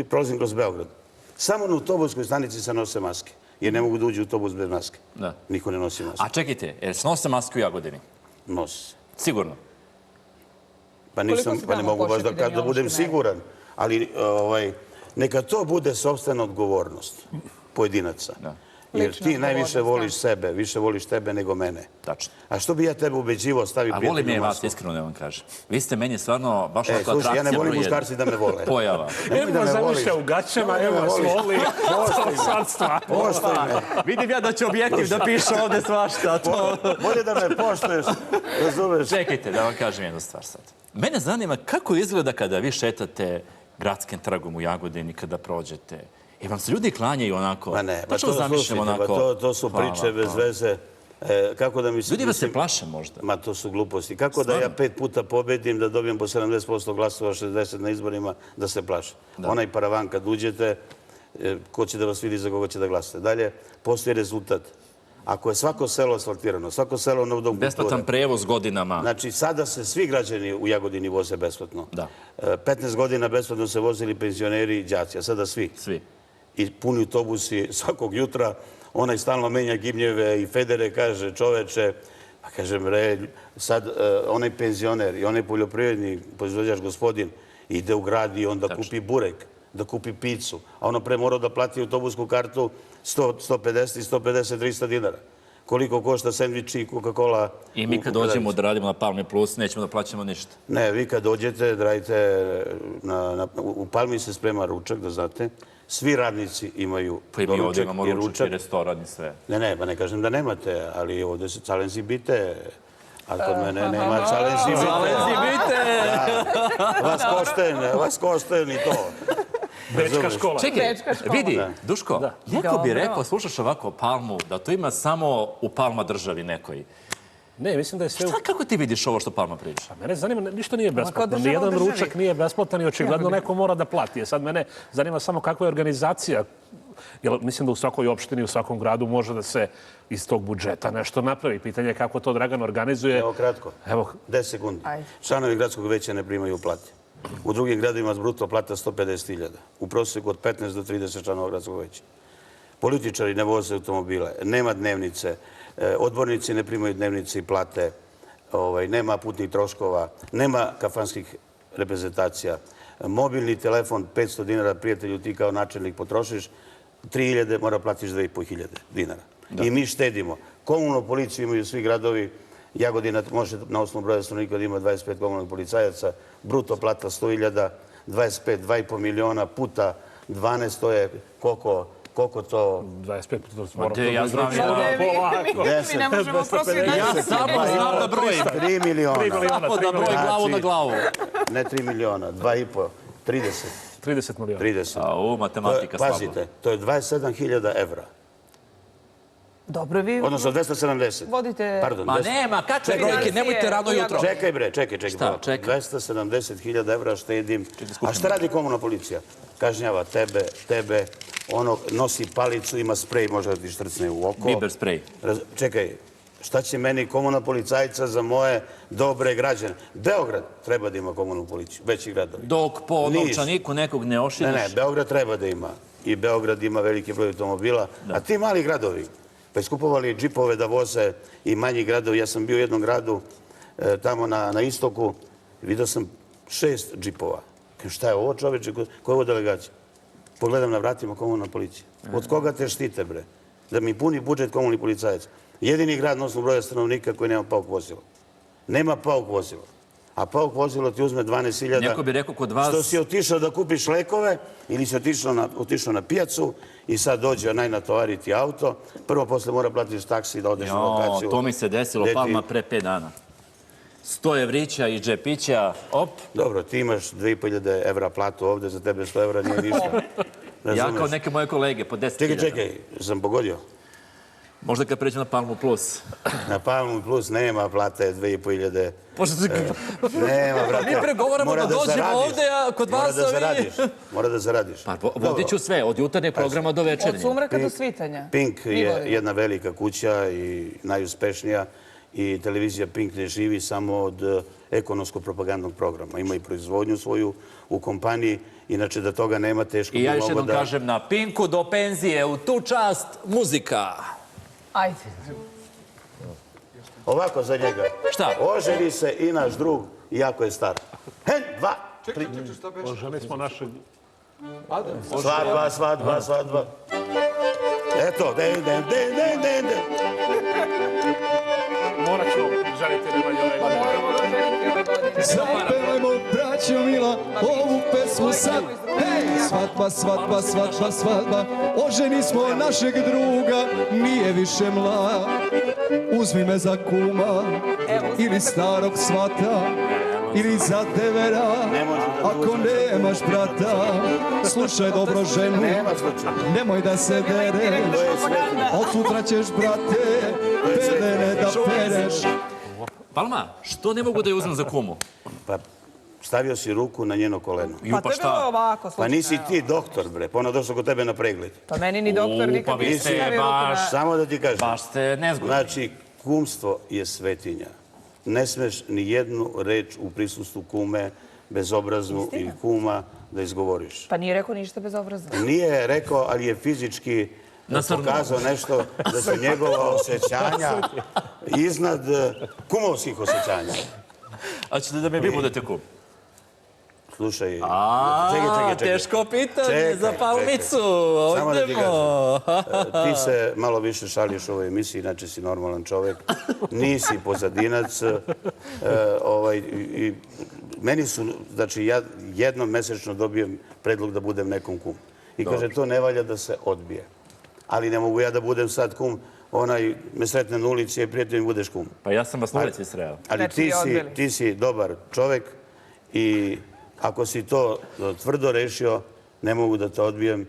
[SPEAKER 1] prolazim kroz Beograd. Samo na autobuskoj stanici se nose maske. Jer ne mogu da uđe u autobus bez maske. Niko ne nosi maske.
[SPEAKER 2] A čekajte, jer se nose maske u Jagodini?
[SPEAKER 1] Nosi.
[SPEAKER 2] Sigurno?
[SPEAKER 1] Pa ne mogu baš da budem siguran. Ali neka to bude sopstvena odgovornost pojedinaca. Jer ti najviše voliš sebe, više voliš tebe nego mene.
[SPEAKER 2] Tačno.
[SPEAKER 1] A što bi ja tebe ubeđivao, stavi
[SPEAKER 2] A
[SPEAKER 1] prijatelju
[SPEAKER 2] volim je vas,
[SPEAKER 1] masku?
[SPEAKER 2] iskreno ne vam kažem. Vi ste meni stvarno baš ovako
[SPEAKER 1] Slušaj,
[SPEAKER 2] atrakcija
[SPEAKER 1] ja ne volim
[SPEAKER 2] broj jedan.
[SPEAKER 1] muškarci da me vole.
[SPEAKER 2] Pojava.
[SPEAKER 1] Nemoj da me voliš.
[SPEAKER 4] Zaviše u gaćama,
[SPEAKER 1] Nemoj da
[SPEAKER 4] evo
[SPEAKER 1] me
[SPEAKER 4] vas
[SPEAKER 1] voliš.
[SPEAKER 4] voli. Sad stvarno.
[SPEAKER 1] Poštuj me.
[SPEAKER 2] Vidim ja da će objektiv da piše ovde svašta.
[SPEAKER 1] Bolje da me poštuješ, razumeš?
[SPEAKER 2] Čekajte, da vam kažem jednu stvar sad. Mene zanima kako izgleda kada vi šetate gradskim tragom u Jagodini, kada prođete. I vam se ljudi klanjaju onako.
[SPEAKER 1] Ma ne,
[SPEAKER 2] Tačno zamišljam onako.
[SPEAKER 1] to su priče bez veze. Kako da mi se...
[SPEAKER 2] Ljudi vas se plaše možda.
[SPEAKER 1] Ma to su gluposti. Kako da ja 5 puta pobedim, da dobijem po 70% glasova, 60 na izborima, da se plaše? Onaj paravan kad uđete, ko će da vas vidi, za koga će da glasate. Dalje, postoji rezultat. Ako je svako selo asfaltirano, svako selo na udom kulture...
[SPEAKER 2] Besplatan prevoz godinama.
[SPEAKER 1] Znači, sada se svi građani u Jagodini voze besplatno.
[SPEAKER 2] Da.
[SPEAKER 1] 15 godina besplatno se vozili penzioneri i đaci, a sada svi.
[SPEAKER 2] Svi.
[SPEAKER 1] I puni autobusi svakog jutra. Onaj stalno menja gibnjeve i federe, kaže čoveče, pa kažem, sad onaj penzioner i onaj poljoprivredni proizvođač gospodin ide u grad i onda kupi burek, da kupi picu. A ono pre morao da plati autobusku kartu 150 i 150, 300 dinara. Koliko košta sendviči i Coca-Cola.
[SPEAKER 2] I mi kad dođemo da radimo na Palmi Plus, nećemo da plaćamo ništa.
[SPEAKER 1] Ne, vi kad dođete, da radite, u Palmi se sprema ručak, da znate. Svi radnici imaju
[SPEAKER 2] Pa i mi ovdje
[SPEAKER 1] doručak
[SPEAKER 2] imamo
[SPEAKER 1] i
[SPEAKER 2] ručak i
[SPEAKER 1] ručak.
[SPEAKER 2] restoran i sve.
[SPEAKER 1] Ne, pa ne kažem da nemate, ali ovdje se calenzi bite. A kod mene nema calenzi bite.
[SPEAKER 2] Calenzi bite!
[SPEAKER 1] Vas košten i to.
[SPEAKER 4] Bečka škola.
[SPEAKER 2] Čekaj,
[SPEAKER 3] Bečka škola.
[SPEAKER 2] vidi, Duško, neko bi
[SPEAKER 3] Dobro.
[SPEAKER 2] rekao, slušaš ovako Palmu, da to ima samo u Palma državi nekoj.
[SPEAKER 4] Ne, mislim da je sve...
[SPEAKER 2] Šta, kako ti vidiš ovo što Palma priča?
[SPEAKER 4] Mene zanima, ništa nije besplatno.
[SPEAKER 3] država u
[SPEAKER 4] Nijedan
[SPEAKER 3] državi.
[SPEAKER 4] ručak nije besplatan i očigledno neko mora da plati. Sad mene zanima samo kakva je organizacija. Jer mislim da u svakoj opštini, u svakom gradu može da se iz tog budžeta nešto napravi. Pitanje je kako to Dragan organizuje.
[SPEAKER 1] Evo kratko,
[SPEAKER 4] Evo,
[SPEAKER 1] 10 sekundi.
[SPEAKER 3] Ajde.
[SPEAKER 1] Članovi gradskog veća ne primaju plate. U drugim gradovima bruto plata 150.000. U prosjeku od 15 do 30 članova gradskog veća. Političari ne voze automobile, nema dnevnice, odbornici ne primaju dnevnice i plate, nema putnih troškova, nema kafanskih reprezentacija. Mobilni telefon 500 dinara, prijatelju, ti kao načelnik potrošiš, 3.000 mora platiš 2.500 dinara. I mi štedimo. Komunalnu policiju imaju svi gradovi. Jagodina može na osnovu broja stanovnika da ima 25 komunalnih policajaca, bruto plata 100.000, 25, 2,5 miliona puta 12, to je koliko to...
[SPEAKER 4] 25 puta
[SPEAKER 2] Ja znam
[SPEAKER 3] Mi ne možemo prosto i
[SPEAKER 2] Ja samo znam da brojim.
[SPEAKER 1] 3 miliona.
[SPEAKER 2] Samo da brojim glavu na glavu.
[SPEAKER 1] Ne 3 miliona, 2,5, 30.
[SPEAKER 4] 30 miliona.
[SPEAKER 1] 30.
[SPEAKER 2] A matematika slabo.
[SPEAKER 1] Pazite, to je 27.000 evra.
[SPEAKER 3] Dobro, vi
[SPEAKER 1] Odnosno 270.
[SPEAKER 3] vodite...
[SPEAKER 1] Pardon,
[SPEAKER 2] Ma nema, kakve brojke, nemojte rano jutro.
[SPEAKER 1] Čekaj bre, čekaj.
[SPEAKER 2] Šta, čekaj?
[SPEAKER 1] 270.000 evra štedim. A šta radi komunalna policija? Kažnjava tebe, ono nosi palicu, ima sprej, može da ti štrcne u oko.
[SPEAKER 2] Biber sprej.
[SPEAKER 1] Čekaj, šta će meni komunalna policajca za moje dobre građane? Beograd treba da ima komunalnu policiju, veći gradovi.
[SPEAKER 2] Dok po novčaniku nekog ne ošideš.
[SPEAKER 1] Ne, Beograd treba da ima. I Beograd ima veliki broj automobila. A ti mali gradovi, pa iskupovali džipove da voze i manji gradovi. Ja sam bio u jednom gradu tamo na istoku, vidio sam 6 džipova. Šta je ovo, čoveče? Koja je ovo delegacija? Pogledam na vratima komunalna policija. Od koga te štite, bre? Da mi puni budžet komunalni policajac. Jedini grad na osnovu broja stanovnika koji nema pauk vozila. Nema pauk vozila. A pauk vozilo ti uzme 12.000.
[SPEAKER 2] Neko bi rekao kod vas...
[SPEAKER 1] Što si otišao da kupiš lekove ili si otišao na pijacu i sad dođe onaj natovariti auto. Prvo posle mora platiš taksi da odeš na lokaciju.
[SPEAKER 2] To mi se desilo, Palma, pre 5 dana. 100 evrića i džepića, op.
[SPEAKER 1] Dobro, ti imaš 2.500 evra platu ovde, za tebe 100 evra nije ništa.
[SPEAKER 2] Ja kao neke moje kolege, po 10.000.
[SPEAKER 1] Čekaj, sam pogodio.
[SPEAKER 2] Možda kad pređem na Palmu Plus.
[SPEAKER 1] Na Palmu Plus nema plate 2.500. Nema, brate.
[SPEAKER 2] Mi pregovaramo da dođemo ovde, a kod vas...
[SPEAKER 1] Mora da zaradiš.
[SPEAKER 2] Pa vodit ću sve, od jutarnjeg programa do večernje.
[SPEAKER 3] Od sumraka do svitanja.
[SPEAKER 1] Pink je jedna velika kuća i najuspešnija. I televizija Pink ne živi samo od ekonomsko-propagandnog programa. Ima i proizvodnju svoju u kompaniji. Inače, da toga nema, teško bi
[SPEAKER 2] I ja
[SPEAKER 1] mogo
[SPEAKER 2] još jednom kažem, na Pinku do penzije, u tu čast, muzika.
[SPEAKER 3] Ajde.
[SPEAKER 1] Ovako za njega.
[SPEAKER 2] Šta?
[SPEAKER 1] Oženi se i naš drug, iako je star. 1, 2, 3.
[SPEAKER 4] Oženi smo našeg...
[SPEAKER 1] Svadba. Eto,
[SPEAKER 4] Morat ću želiti Nemanju ove godine.
[SPEAKER 5] Zapevajmo, braćo mila, ovu pesmu sad. Hej! Svadba, svadba, svadba, svadba, oženi smo našeg druga, nije više mlad. Uzmi me za kuma, ili starog svata, ili za devera, ako nemaš brata. Slušaj dobro ženu, nemoj da se dereš, od sutra ćeš, brate, pedene da pereš.
[SPEAKER 2] Palma, što ne mogu da je uzmem za kumu?
[SPEAKER 1] Pa stavio si ruku na njeno koleno.
[SPEAKER 3] Pa to je bilo ovako slučajno.
[SPEAKER 1] Pa nisi ti doktor, bre, pa ona došla kod tebe na pregled.
[SPEAKER 3] Pa meni ni doktor nikad
[SPEAKER 2] vi
[SPEAKER 3] nisi
[SPEAKER 2] ste
[SPEAKER 3] stavio ruku na...
[SPEAKER 1] Samo da ti kažem.
[SPEAKER 2] Baš ste nezgodni.
[SPEAKER 1] Znači, kumstvo je svetinja. Ne smeš ni jednu reč u prisustvu kume, bezobraznu ili kuma da izgovoriš.
[SPEAKER 3] Pa nije rekao ništa bezobrazno.
[SPEAKER 1] Nije rekao, ali je fizički pokazao nešto da su njegova osjećanja iznad kumovskih osjećanja.
[SPEAKER 2] A ćete da me vi budete kum?
[SPEAKER 1] Slušaj,
[SPEAKER 2] čekaj. Teško pitanje za Palmicu.
[SPEAKER 1] Samo da ti kažem, ti se malo više šališ u ovoj emisiji, inače si normalan čovek, nisi pozadinac. Meni su, znači ja jednom mesečno dobijem predlog da budem nekom kum. I kaže, to ne valja da se odbije. Ali ne mogu ja da budem sad kum, onaj me sretne na ulici i prijatelj mi budeš kum.
[SPEAKER 2] Pa ja sam vas na ulici sreo.
[SPEAKER 1] Ali ti si dobar čovek i ako si to tvrdo rešio, ne mogu da te odbijem,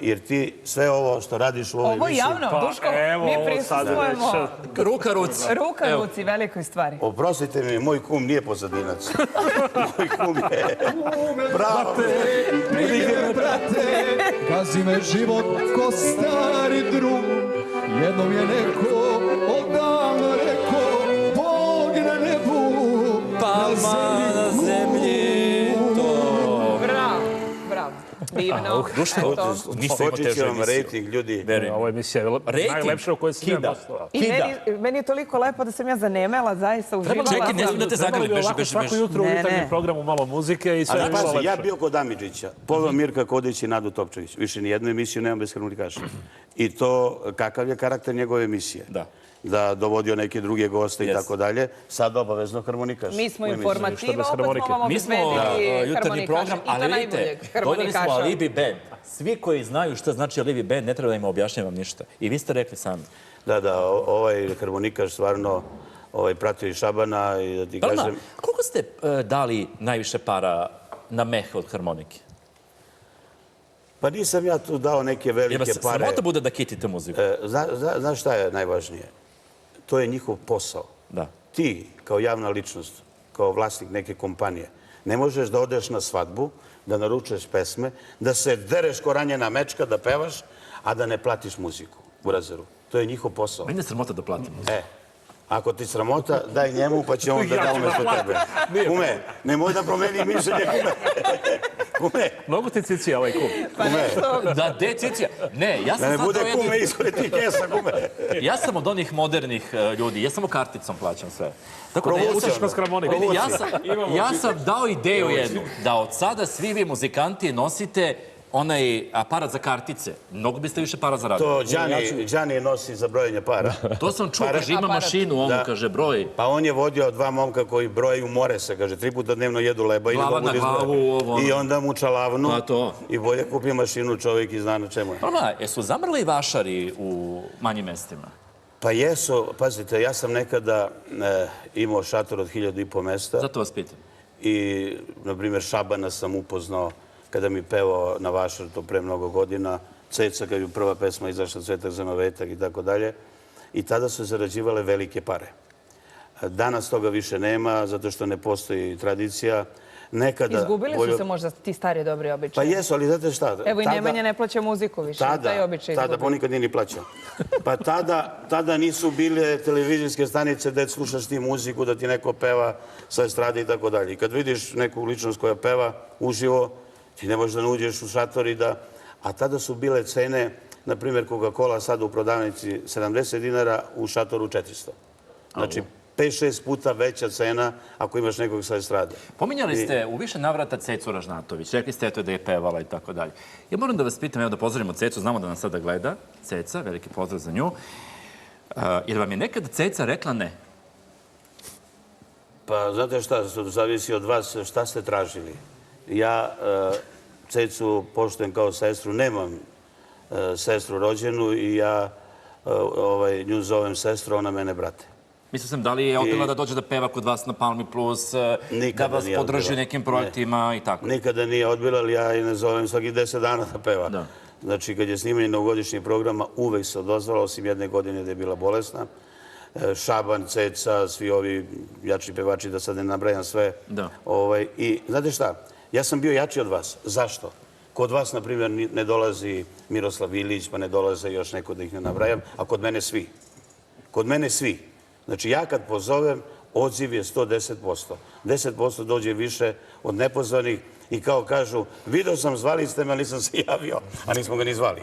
[SPEAKER 1] jer ti sve ovo što radiš u ovoj
[SPEAKER 3] Ovo
[SPEAKER 1] emisiji...
[SPEAKER 3] javno, Duško, mi prisustvujemo
[SPEAKER 2] Ruka ruci.
[SPEAKER 3] ruka ruci velikoj stvari.
[SPEAKER 1] Oprostite mi, moj kum nije pozadinac. Moj kum je... Bravo!
[SPEAKER 5] Brige, brate, gazi me život ko stari drug. Jednom je neko odavno rekao, Bog na nebu,
[SPEAKER 2] Palma na zemlji, to...
[SPEAKER 3] Bravo. Divno.
[SPEAKER 2] Duško, ništa ima
[SPEAKER 1] Hoće će
[SPEAKER 2] težu
[SPEAKER 1] vam
[SPEAKER 2] emisiju.
[SPEAKER 1] rating, ljudi.
[SPEAKER 4] Ovo emisija je najlepša u kojoj sam ja gostovao.
[SPEAKER 3] I meni je toliko lepo da sam ja zanemela, zaista uživala.
[SPEAKER 2] Čekaj, ne znam da te zagrlim, beži.
[SPEAKER 4] Svako jutro u jutarnjem programu malo muzike i sve je bilo
[SPEAKER 1] Pazi,
[SPEAKER 4] lepše.
[SPEAKER 1] ja bio kod Amidžića, poveo Mirka Kodić i Nadu Topčević. Više nijednu emisiju nemam bez harmonikaša. I to, kakav je karakter njegove emisije. Da dovodio neke druge goste i tako dalje. Sad obavezno harmonikaš.
[SPEAKER 3] Mi smo informativa, opet smo vam
[SPEAKER 2] Mi smo jutarnji program, ali vidite, dodali smo Alibi Band. Svi koji znaju šta znači Alibi Band, ne treba da im objašnjavam ništa. I vi ste rekli sami.
[SPEAKER 1] Da, ovaj harmonikaš stvarno pratio i Šabana i da ti kažem...
[SPEAKER 2] Palma, koliko ste dali najviše para na meh od harmonike?
[SPEAKER 1] Pa nisam ja tu dao neke velike pare.
[SPEAKER 2] Sramota bude da kitite muziku.
[SPEAKER 1] Znaš šta je najvažnije? To je njihov posao. Ti, kao javna ličnost, kao vlasnik neke kompanije, ne možeš da odeš na svadbu, da naručuješ pesme, da se dereš ko ranjena mečka, da pevaš, a da ne platiš muziku u Razeru. To je njihov posao.
[SPEAKER 2] Meni je sramota da platim.
[SPEAKER 1] Ako ti sramota, daj njemu, pa će on da da umesto tebe. Kume, nemoj da promeni mišljenje, kume. Kume.
[SPEAKER 4] Mnogo ti cicija ovaj kum.
[SPEAKER 2] Da, gde cicija? Ne, ja sam sad...
[SPEAKER 1] Da ne bude kume ispred ti kesa, kume.
[SPEAKER 2] Ja sam od onih modernih ljudi, ja samo karticom plaćam sve.
[SPEAKER 4] Učiš kroz harmoniku.
[SPEAKER 2] Ja sam dao ideju jednu, da od sada svi vi muzikanti nosite onaj aparat za kartice. Mnogo biste više para zaradili.
[SPEAKER 1] To Đani nosi za brojenje para.
[SPEAKER 2] To sam čuo, kaže, ima mašinu, on kaže, broj.
[SPEAKER 1] Pa on je vodio 2 momka koji brojaju more se, kaže, 3 puta dnevno jedu leba.
[SPEAKER 2] Glava na glavu, ovo.
[SPEAKER 1] I onda mu čalavnu. I bolje kupi mašinu, čovjek i zna na čemu je.
[SPEAKER 2] Palma, jesu zamrli vašari u manjim mestima?
[SPEAKER 1] Pa jesu, pazite, ja sam nekada imao šator od 1500 mesta.
[SPEAKER 2] Zato vas pitam.
[SPEAKER 1] I, na primjer, Šabana sam upoznao kada mi pevao na Vašar, to pre mnogo godina, Ceca, kad je prva pesma izašla, Cvetak za novetak i tako dalje. I tada su zarađivale velike pare. Danas toga više nema, zato što ne postoji tradicija.
[SPEAKER 3] Izgubili su se možda ti stari dobri običaji.
[SPEAKER 1] Pa jesu, ali znate šta?
[SPEAKER 3] Evo i Nemanja ne plaća muziku više, taj običaj izgubili.
[SPEAKER 1] Tada ponikad nije ni plaćao. Pa tada nisu bile televizijske stanice gde slušaš ti muziku, da ti neko peva sa estrade i tako dalje. I kad vidiš neku ličnost koja peva uživo, ti ne možeš da uđeš u šator i da... A tada su bile cene, na primjer Coca-Cola sad u prodavnici 70 dinara, u šatoru 400. Znači 5-6 puta veća cena ako imaš nekog sa estrade.
[SPEAKER 2] Pominjali ste u više navrata Cecu Ražnatović. Rekli ste eto da je pevala i tako dalje. Ja moram da vas pitam, evo da pozdravimo Cecu, znamo da nas sada gleda. Ceca, veliki pozdrav za nju. Jer vam je nekada Ceca rekla ne?
[SPEAKER 1] Pa, znate šta, zavisi od vas šta ste tražili. Ja Cecu poštujem kao sestru, nemam sestru rođenu i ja nju zovem sestru, ona mene brate.
[SPEAKER 2] Mislio sam da li je odbila da dođe da peva kod vas na Palmi Plus, da vas podrži u nekim projektima i tako.
[SPEAKER 1] Nikada nije odbila, ali ja je ne zovem svaki 10 dana da peva. Znači, kad je snimanje novogodišnjih programa, uvek se odozvala, osim jedne godine da je bila bolesna. Šaban, Ceca, svi ovi jači pevači, da sad ne nabrajam sve. I znate šta, ja sam bio jači od vas. Zašto? Kod vas, na primjer, ne dolazi Miroslav Ilić, pa ne dolaze još neko da ih ne nabrajam, a kod mene svi. Kod mene svi. Znači, ja kad pozovem, odziv je 110%. 10% dođe više od nepozvanih i kao kažu, video sam, zvali ste me, ali nisam se javio, a nismo ga ni zvali.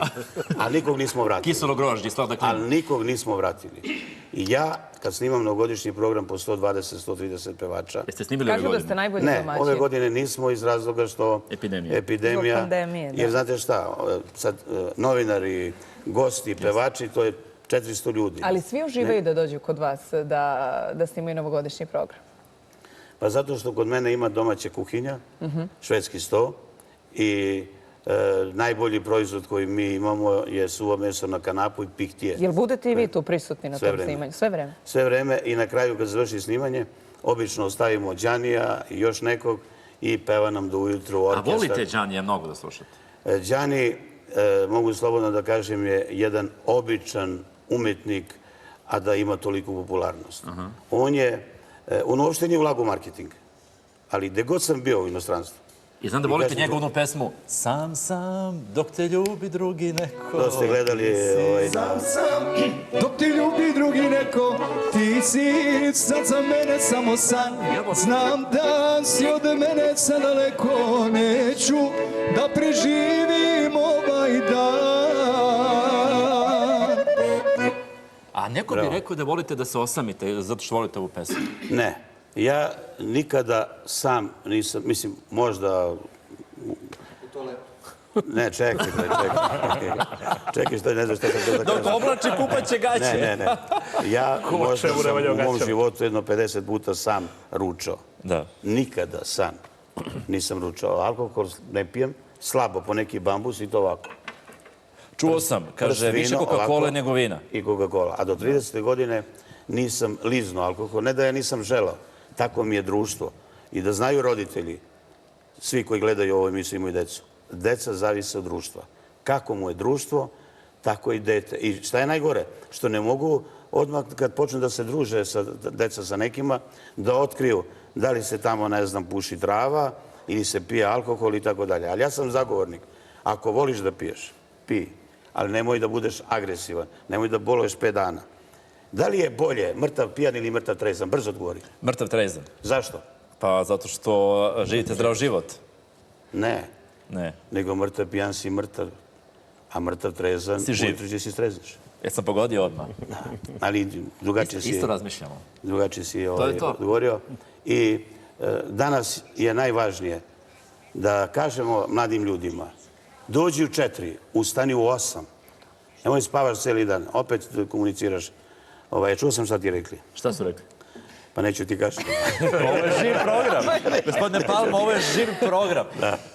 [SPEAKER 1] A nikog nismo vratili.
[SPEAKER 2] Kiselo grožđe, slada klima.
[SPEAKER 1] Ali nikog nismo vratili. I ja, kad snimam novogodišnji program po 120-130 pevača...
[SPEAKER 2] Jeste snimili ove godine?
[SPEAKER 3] Kažu da ste najbolji domaći.
[SPEAKER 1] Ne, ove godine nismo iz razloga što... Epidemija.
[SPEAKER 3] Zbog pandemije, da.
[SPEAKER 1] Jer znate šta, sad novinari, gosti, pevači, to je 400 ljudi.
[SPEAKER 3] Ali svi uživaju da dođu kod vas da snimaju novogodišnji program?
[SPEAKER 1] Pa zato što kod mene ima domaća kuhinja, švedski sto i najbolji proizvod koji mi imamo je suvo meso na kanapu i pihtije.
[SPEAKER 3] Jel budete i vi tu prisutni na tom snimanju? Sve vreme?
[SPEAKER 1] Sve vreme i na kraju kad završi snimanje obično ostavimo Đanija i još nekog i peva nam do ujutru orkestar.
[SPEAKER 2] A volite Đanija mnogo da slušate?
[SPEAKER 1] Đani, mogu slobodno da kažem, je jedan običan umetnik, a da ima toliku popularnost. On uopšte nije ulago u marketing, ali gde god sam bio u inostranstvu.
[SPEAKER 2] I znam da volite njegovnu pesmu Sam, sam, dok te ljubi drugi neko.
[SPEAKER 1] To ste gledali...
[SPEAKER 5] Sam, sam, dok te ljubi drugi neko, ti si sad za mene samo san. Znam da si od mene sad daleko, neću da preživim ovaj dan.
[SPEAKER 2] A neko bi rekao da volite da se osamite zato što volite ovu pesmu.
[SPEAKER 1] Ne. Ja nikada sam nisam, mislim, možda... U toaletu. Ne, čekaj. Čekaj, što ne znaš što sam to da kažem.
[SPEAKER 2] Dok oblači kupaće gaće.
[SPEAKER 1] Ne. Ja možda sam u mom životu jedno 50 puta sam ručao. Nikada sam nisam ručao. Alkohol ne pijem, slabo po neki bambus i to ovako.
[SPEAKER 2] Čuo sam, kaže, više Coca-Cola nego vina.
[SPEAKER 1] I Coca-Cola. A do 30. godine nisam liznuo alkohol. Ne da ja nisam želao. Tako mi je društvo. I da znaju roditelji, svi koji gledaju ovo emisiju imaju decu. Deca zavise od društva. Kako mu je društvo, tako i dete. I šta je najgore? Što ne mogu odmah kad počnu da se druže deca sa nekima, da otkriju da li se tamo, ne znam, puši trava ili se pije alkohol i tako dalje. Ali ja sam zagovornik. Ako voliš da piješ, pij. Ali nemoj da budeš agresivan. Nemoj da boluješ 5 dana. Da li je bolje mrtav pijan ili mrtav trezan? Brzo odgovori.
[SPEAKER 2] Mrtav trezan.
[SPEAKER 1] Zašto?
[SPEAKER 2] Pa zato što živite zdrav život.
[SPEAKER 1] Ne. Nego mrtav pijan si mrtav, a mrtav trezan ujutru će si strezaš.
[SPEAKER 2] Jesam pogodio odmah.
[SPEAKER 1] Ali drugačije si...
[SPEAKER 2] Isto razmišljamo.
[SPEAKER 1] Drugačije si odgovorio. I danas je najvažnije da kažemo mladim ljudima dođi u 4, ustani u 8. Nemoj spavaš cijeli dan, opet komuniciraš. Čuo sam šta ti rekli.
[SPEAKER 2] Šta su rekli?
[SPEAKER 1] Pa neću ti kašiti.
[SPEAKER 2] Ovo je živ program. Gospodine Palma, ovo je živ program.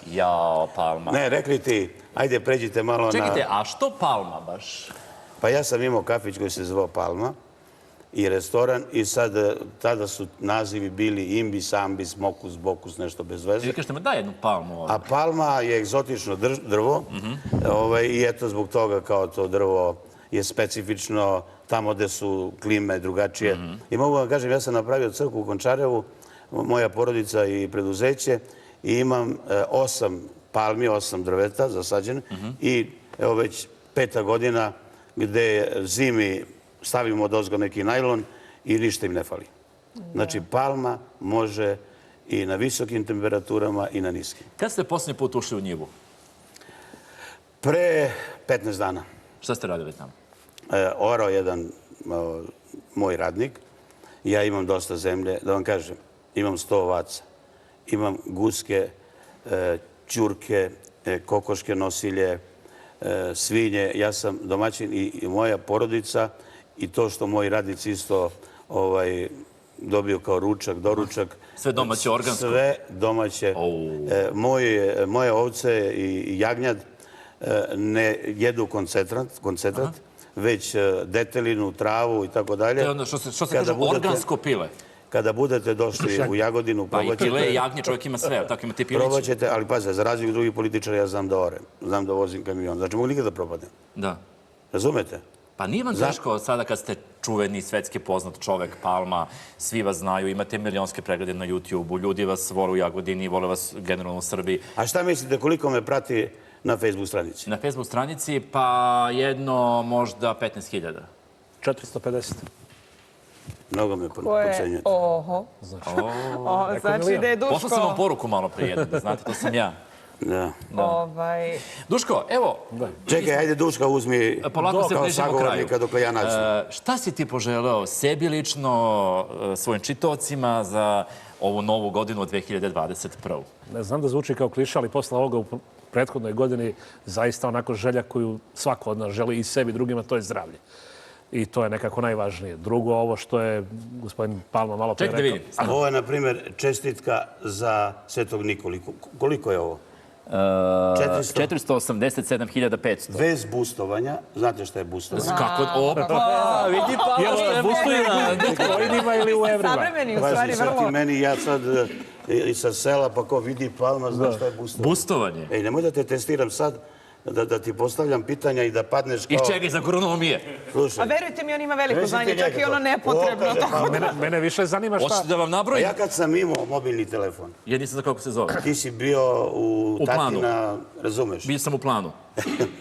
[SPEAKER 2] Jao, Palma.
[SPEAKER 1] Ne, rekli ti, ajde pređite malo na...
[SPEAKER 2] Čekajte, a što Palma baš?
[SPEAKER 1] Pa ja sam imao kafić koji se zvao Palma i restoran i sad tada su nazivi bili Imbis, Ambis, Mokus, Bokus, nešto bez veze.
[SPEAKER 2] Vi kažete me daj jednu palmu ovdje.
[SPEAKER 1] A palma je egzotično drvo i eto zbog toga kao to drvo je specifično tamo gde su klime drugačije. I mogu vam kažem, ja sam napravio crkvu u Končarevu, moja porodica i preduzeće, i imam 8 palmi, 8 drveta zasađene i evo već 5. godina gde zimi stavimo odozgo neki najlon i ništa im ne fali. Znači, palma može i na visokim temperaturama i na niskim.
[SPEAKER 2] Kad ste posljednji put ušli u njivu?
[SPEAKER 1] Pre 15 dana.
[SPEAKER 2] Šta ste radili tamo?
[SPEAKER 1] Orao jedan moj radnik ja imam dosta zemlje. Da vam kažem, imam 100 ovaca, imam guske, ćurke, kokoške nosilje, svinje. Ja sam domaćin i moja porodica i to što moji radnici isto dobiju kao ručak, doručak.
[SPEAKER 2] Sve domaće, organsko?
[SPEAKER 1] Sve domaće. Moje ovce i jagnjad ne jedu koncentrat, već detelinu, travu i tako dalje.
[SPEAKER 2] To je ono što se kaže organsko pile.
[SPEAKER 1] Kada budete došli u Jagodinu,
[SPEAKER 2] probat ćete... Pa i pile i jagnje, čovjek ima sve, tako imate pilići.
[SPEAKER 1] Probat ćete, ali paze, za razliku drugih političara ja znam da orem, znam da vozim kamion. Znači, mogu nikad da propadnem.
[SPEAKER 2] Da.
[SPEAKER 1] Razumete?
[SPEAKER 2] Pa nije vam teško sada kad ste čuveni, svetski poznat čovek, Palma, svi vas znaju, imate milionske preglede na YouTube-u, ljudi vas vole u Jagodini, vole vas generalno u Srbiji.
[SPEAKER 1] A šta mislite, koliko me prati na Facebook stranici?
[SPEAKER 2] Na Facebook stranici, pa jedno možda 15.000.
[SPEAKER 4] 450.
[SPEAKER 1] Mnogo me podcenjujete.
[SPEAKER 3] Oho. Znači da je Duško...
[SPEAKER 2] Poslao sam vam poruku malo prije jedno, da znate, to sam ja.
[SPEAKER 1] Da.
[SPEAKER 2] Duško, evo...
[SPEAKER 1] Čekaj, ajde Duška uzmi kao sagovornika dok ja nađem.
[SPEAKER 2] Šta si ti poželeo sebi lično, svojim čitaocima za ovu novu godinu od 2021.
[SPEAKER 4] Ne znam da zvuči kao kliša, ali posle ovoga u prethodnoj godini zaista onako želja koju svako od nas želi i sebi i drugima, to je zdravlje. I to je nekako najvažnije. Drugo, ovo što je gospodin Palma malo pre rekao...
[SPEAKER 2] Ček da vidim.
[SPEAKER 1] Ovo je, na primjer, čestitka za Svetog Nikoliku. Koliko je ovo?
[SPEAKER 2] 487.500.
[SPEAKER 1] Bez bustovanja. Znate šta je bustovanje?
[SPEAKER 2] Kako? Opa, vidi Palma što je
[SPEAKER 4] bustuju na bitcoinima ili u evrima.
[SPEAKER 3] Savremeni, u stvari, vrlo...
[SPEAKER 1] Sad ti meni, ja sad i sa sela, pa ko vidi Palma, zna šta je bustovanje.
[SPEAKER 2] Bustovanje?
[SPEAKER 1] Ej, nemoj da te testiram sad, da ti postavljam pitanja i da padneš kao...
[SPEAKER 2] I čekaj, za agronomije.
[SPEAKER 1] Slušaj.
[SPEAKER 3] A verujte mi, on ima veliko znanje, čak i ono nepotrebno.
[SPEAKER 4] Mene više zanima šta...
[SPEAKER 2] Hoćete da vam nabrojim?
[SPEAKER 1] Ja kad sam imao mobilni telefon...
[SPEAKER 2] Ja nisam za kako se zove.
[SPEAKER 1] Ti si bio u Tatina, razumeš?
[SPEAKER 2] Bio sam u planu.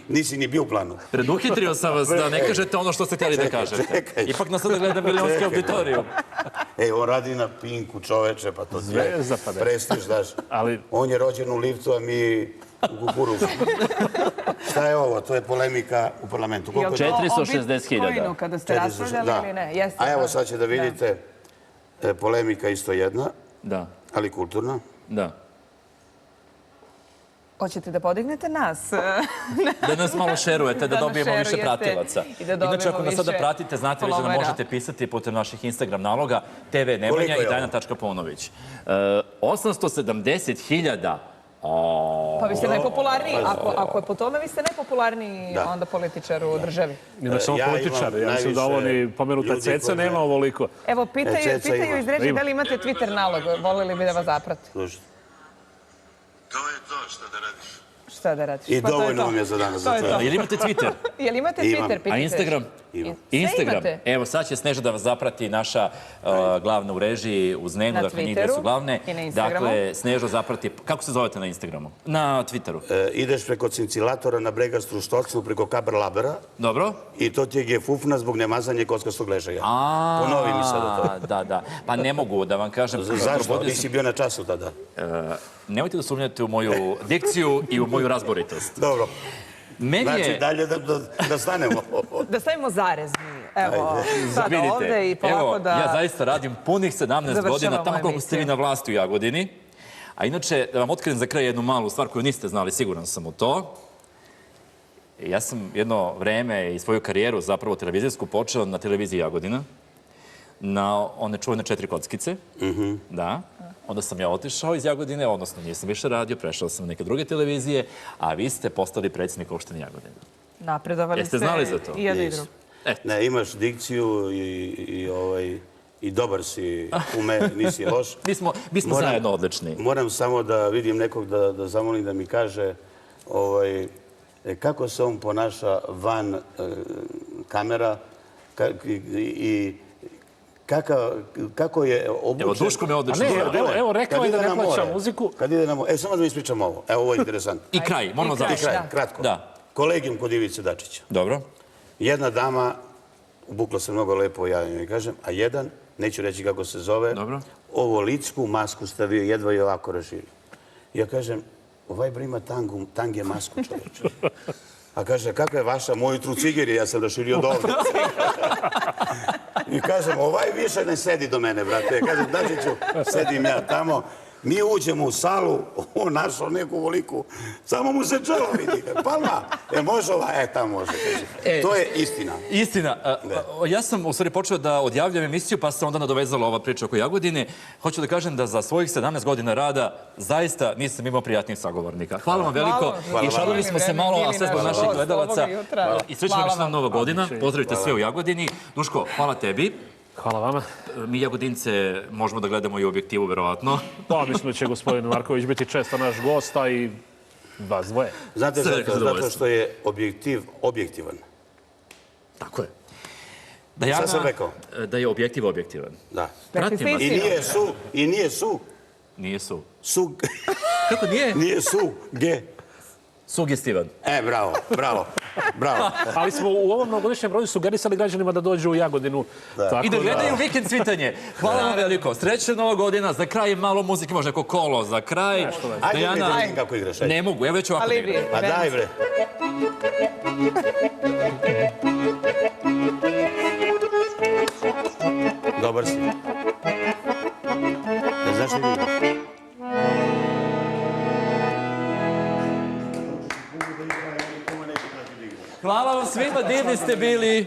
[SPEAKER 1] Nisi ni bio u planu.
[SPEAKER 2] Preduhitrio sam vas da ne kažete ono što ste htjeli da kažete. Ipak nas sada gleda milionski auditoriju.
[SPEAKER 1] Ej, on radi na Pinku, čoveče, pa to ti je prestiž, daš. On je rođen u liftu, a mi u kukuruzu. Šta je ovo? To je polemika u parlamentu.
[SPEAKER 2] 460.000.
[SPEAKER 3] Kada ste raspravljali ili ne?
[SPEAKER 1] A evo sad će da vidite, polemika isto jedna, ali kulturna.
[SPEAKER 2] Da.
[SPEAKER 3] Hoćete da podignete nas?
[SPEAKER 2] Da nas malo šerujete, da dobijemo više pratilaca. Inače, ako nas sada pratite, znate već da nam možete pisati putem naših Instagram naloga TV Nemanja i Dajna.Paunović. 870.000.
[SPEAKER 3] Pa vi ste najpopularniji. Ako je po tome, vi ste najpopularniji onda političar u državi.
[SPEAKER 4] I ne samo političar. Ja mislim da ovo ni pomenuta Ceca nema ovoliko.
[SPEAKER 3] Evo, pitaju iz reči da li imate Twitter nalog. Volili bi da vas zaprati.
[SPEAKER 1] Slušajte. To je to što da radiš.
[SPEAKER 3] Šta da radiš?
[SPEAKER 1] I dovoljno vam je za danas.
[SPEAKER 2] Jel imate Twitter?
[SPEAKER 3] Jel imate Twitter?
[SPEAKER 2] A Instagram?
[SPEAKER 3] Instagram.
[SPEAKER 2] Evo, sad će Sneža da vas zaprati, naša glavna u režiji uz Nenu, dakle njih dve su glavne. Dakle, Snežo zaprati, kako se zovete na Instagramu? Na Twitteru?
[SPEAKER 1] Ideš preko Cincilatora na Bregastru Štocnu, preko Kaber Labera.
[SPEAKER 2] Dobro.
[SPEAKER 1] I to ti je gefufna zbog nemazanja kockastog ležaja. Ponovi mi sada to.
[SPEAKER 2] Da. Pa ne mogu da vam kažem...
[SPEAKER 1] Zašto? Nisi bio na času tada.
[SPEAKER 2] Nemojte da sumnjate u moju dikciju i u moju razboritost.
[SPEAKER 1] Dobro. Znači, dalje da stanemo.
[SPEAKER 3] Da stavimo zarez. Evo, sada ovde i polako da...
[SPEAKER 2] Ja zaista radim punih 17 godina, tamo koliko ste vi na vlasti u Jagodini. A inače, da vam otkrijem za kraj jednu malu stvar koju niste znali, siguran sam u to. Ja sam jedno vreme i svoju karijeru, zapravo televizijsku, počeo na televiziji Jagodina. Na one čuvene 4 kockice. Da. Onda sam ja otišao iz Jagodine, odnosno nisam više radio, prešao sam na neke druge televizije, a vi ste postali predsjednik opštine Jagodine.
[SPEAKER 3] Napredovali ste.
[SPEAKER 2] Jeste znali za to?
[SPEAKER 3] I jedno i drugo.
[SPEAKER 1] Ne, imaš dikciju i dobar si ume, nisi loš.
[SPEAKER 2] Mi smo zajedno odlični.
[SPEAKER 1] Moram samo da vidim nekog da zamolim da mi kaže kako se on ponaša van kamera i kako je obučen...
[SPEAKER 2] Evo, Duško me odlično.
[SPEAKER 4] Evo, rekao je da ne plaća muziku.
[SPEAKER 1] Kad ide na more. Evo, samo da mi ispričam ovo. Evo, ovo je interesantno.
[SPEAKER 2] I kraj, moramo završiti.
[SPEAKER 1] I kraj, kratko. Kolegijum kod Ivice Dačića.
[SPEAKER 2] Dobro.
[SPEAKER 1] Jedna dama, ubukla se mnogo lepo, ja joj kažem, a jedan, neću reći kako se zove, ovo licku masku stavio, jedva je ovako raširio. Ja kažem, ovaj bre ima tange masku, čovječe. A kaže, kakva je vaša? Moj jutru cigeri, ja sam raširio do ovde. I kažem, ovaj više ne sedi do mene, brate. Kažem, Dačiću, sedim ja tamo. Mi uđemo u salu, on našao neku voliku, samo mu se čelo vidi. Palma, može ova? Tamo može. To je istina.
[SPEAKER 2] Istina. Ja sam u stvari počeo da odjavljam emisiju, pa se onda nadovezala ova priča oko Jagodine. Hoću da kažem da za svojih 17 godina rada zaista nisam imao prijatnih sagovornika. Hvala vam veliko. I šalili smo se malo, a sve zbog naših gledalaca. I srećna još nam Nova godina. Pozdravite sve u Jagodini. Duško, hvala tebi.
[SPEAKER 4] Hvala vama.
[SPEAKER 2] Mi Jagodince možemo da gledamo i u objektivu, verovatno.
[SPEAKER 4] Pa, mislim da će gospodin Marković biti često naš gost, a i vas dvoje.
[SPEAKER 1] Znate zato što je objektiv objektivan.
[SPEAKER 2] Tako je.
[SPEAKER 1] Šta sam rekao?
[SPEAKER 2] Da je objektiv objektivan.
[SPEAKER 1] Da.
[SPEAKER 2] Pratim vas.
[SPEAKER 1] I nije su.
[SPEAKER 2] Nije su.
[SPEAKER 1] Kako nije? Nije su. G.
[SPEAKER 2] Sugestivan.
[SPEAKER 1] Bravo, bravo, bravo.
[SPEAKER 4] Ali smo u ovom novogodišnjem broju sugerisali građanima da dođu u Jagodinu.
[SPEAKER 2] I da gledaju Vikend cvitanje. Hvala vam veliko. Srećna Nova godina. Za kraj malo muzike, možda neko kolo. Za kraj...
[SPEAKER 1] Ajde mi da vidim kako igraš.
[SPEAKER 2] Ne mogu, evo već ovako igram.
[SPEAKER 1] Pa daj bre. Dobar si. Ne znaš li igraš?
[SPEAKER 2] Hvala vam svima, divni ste bili.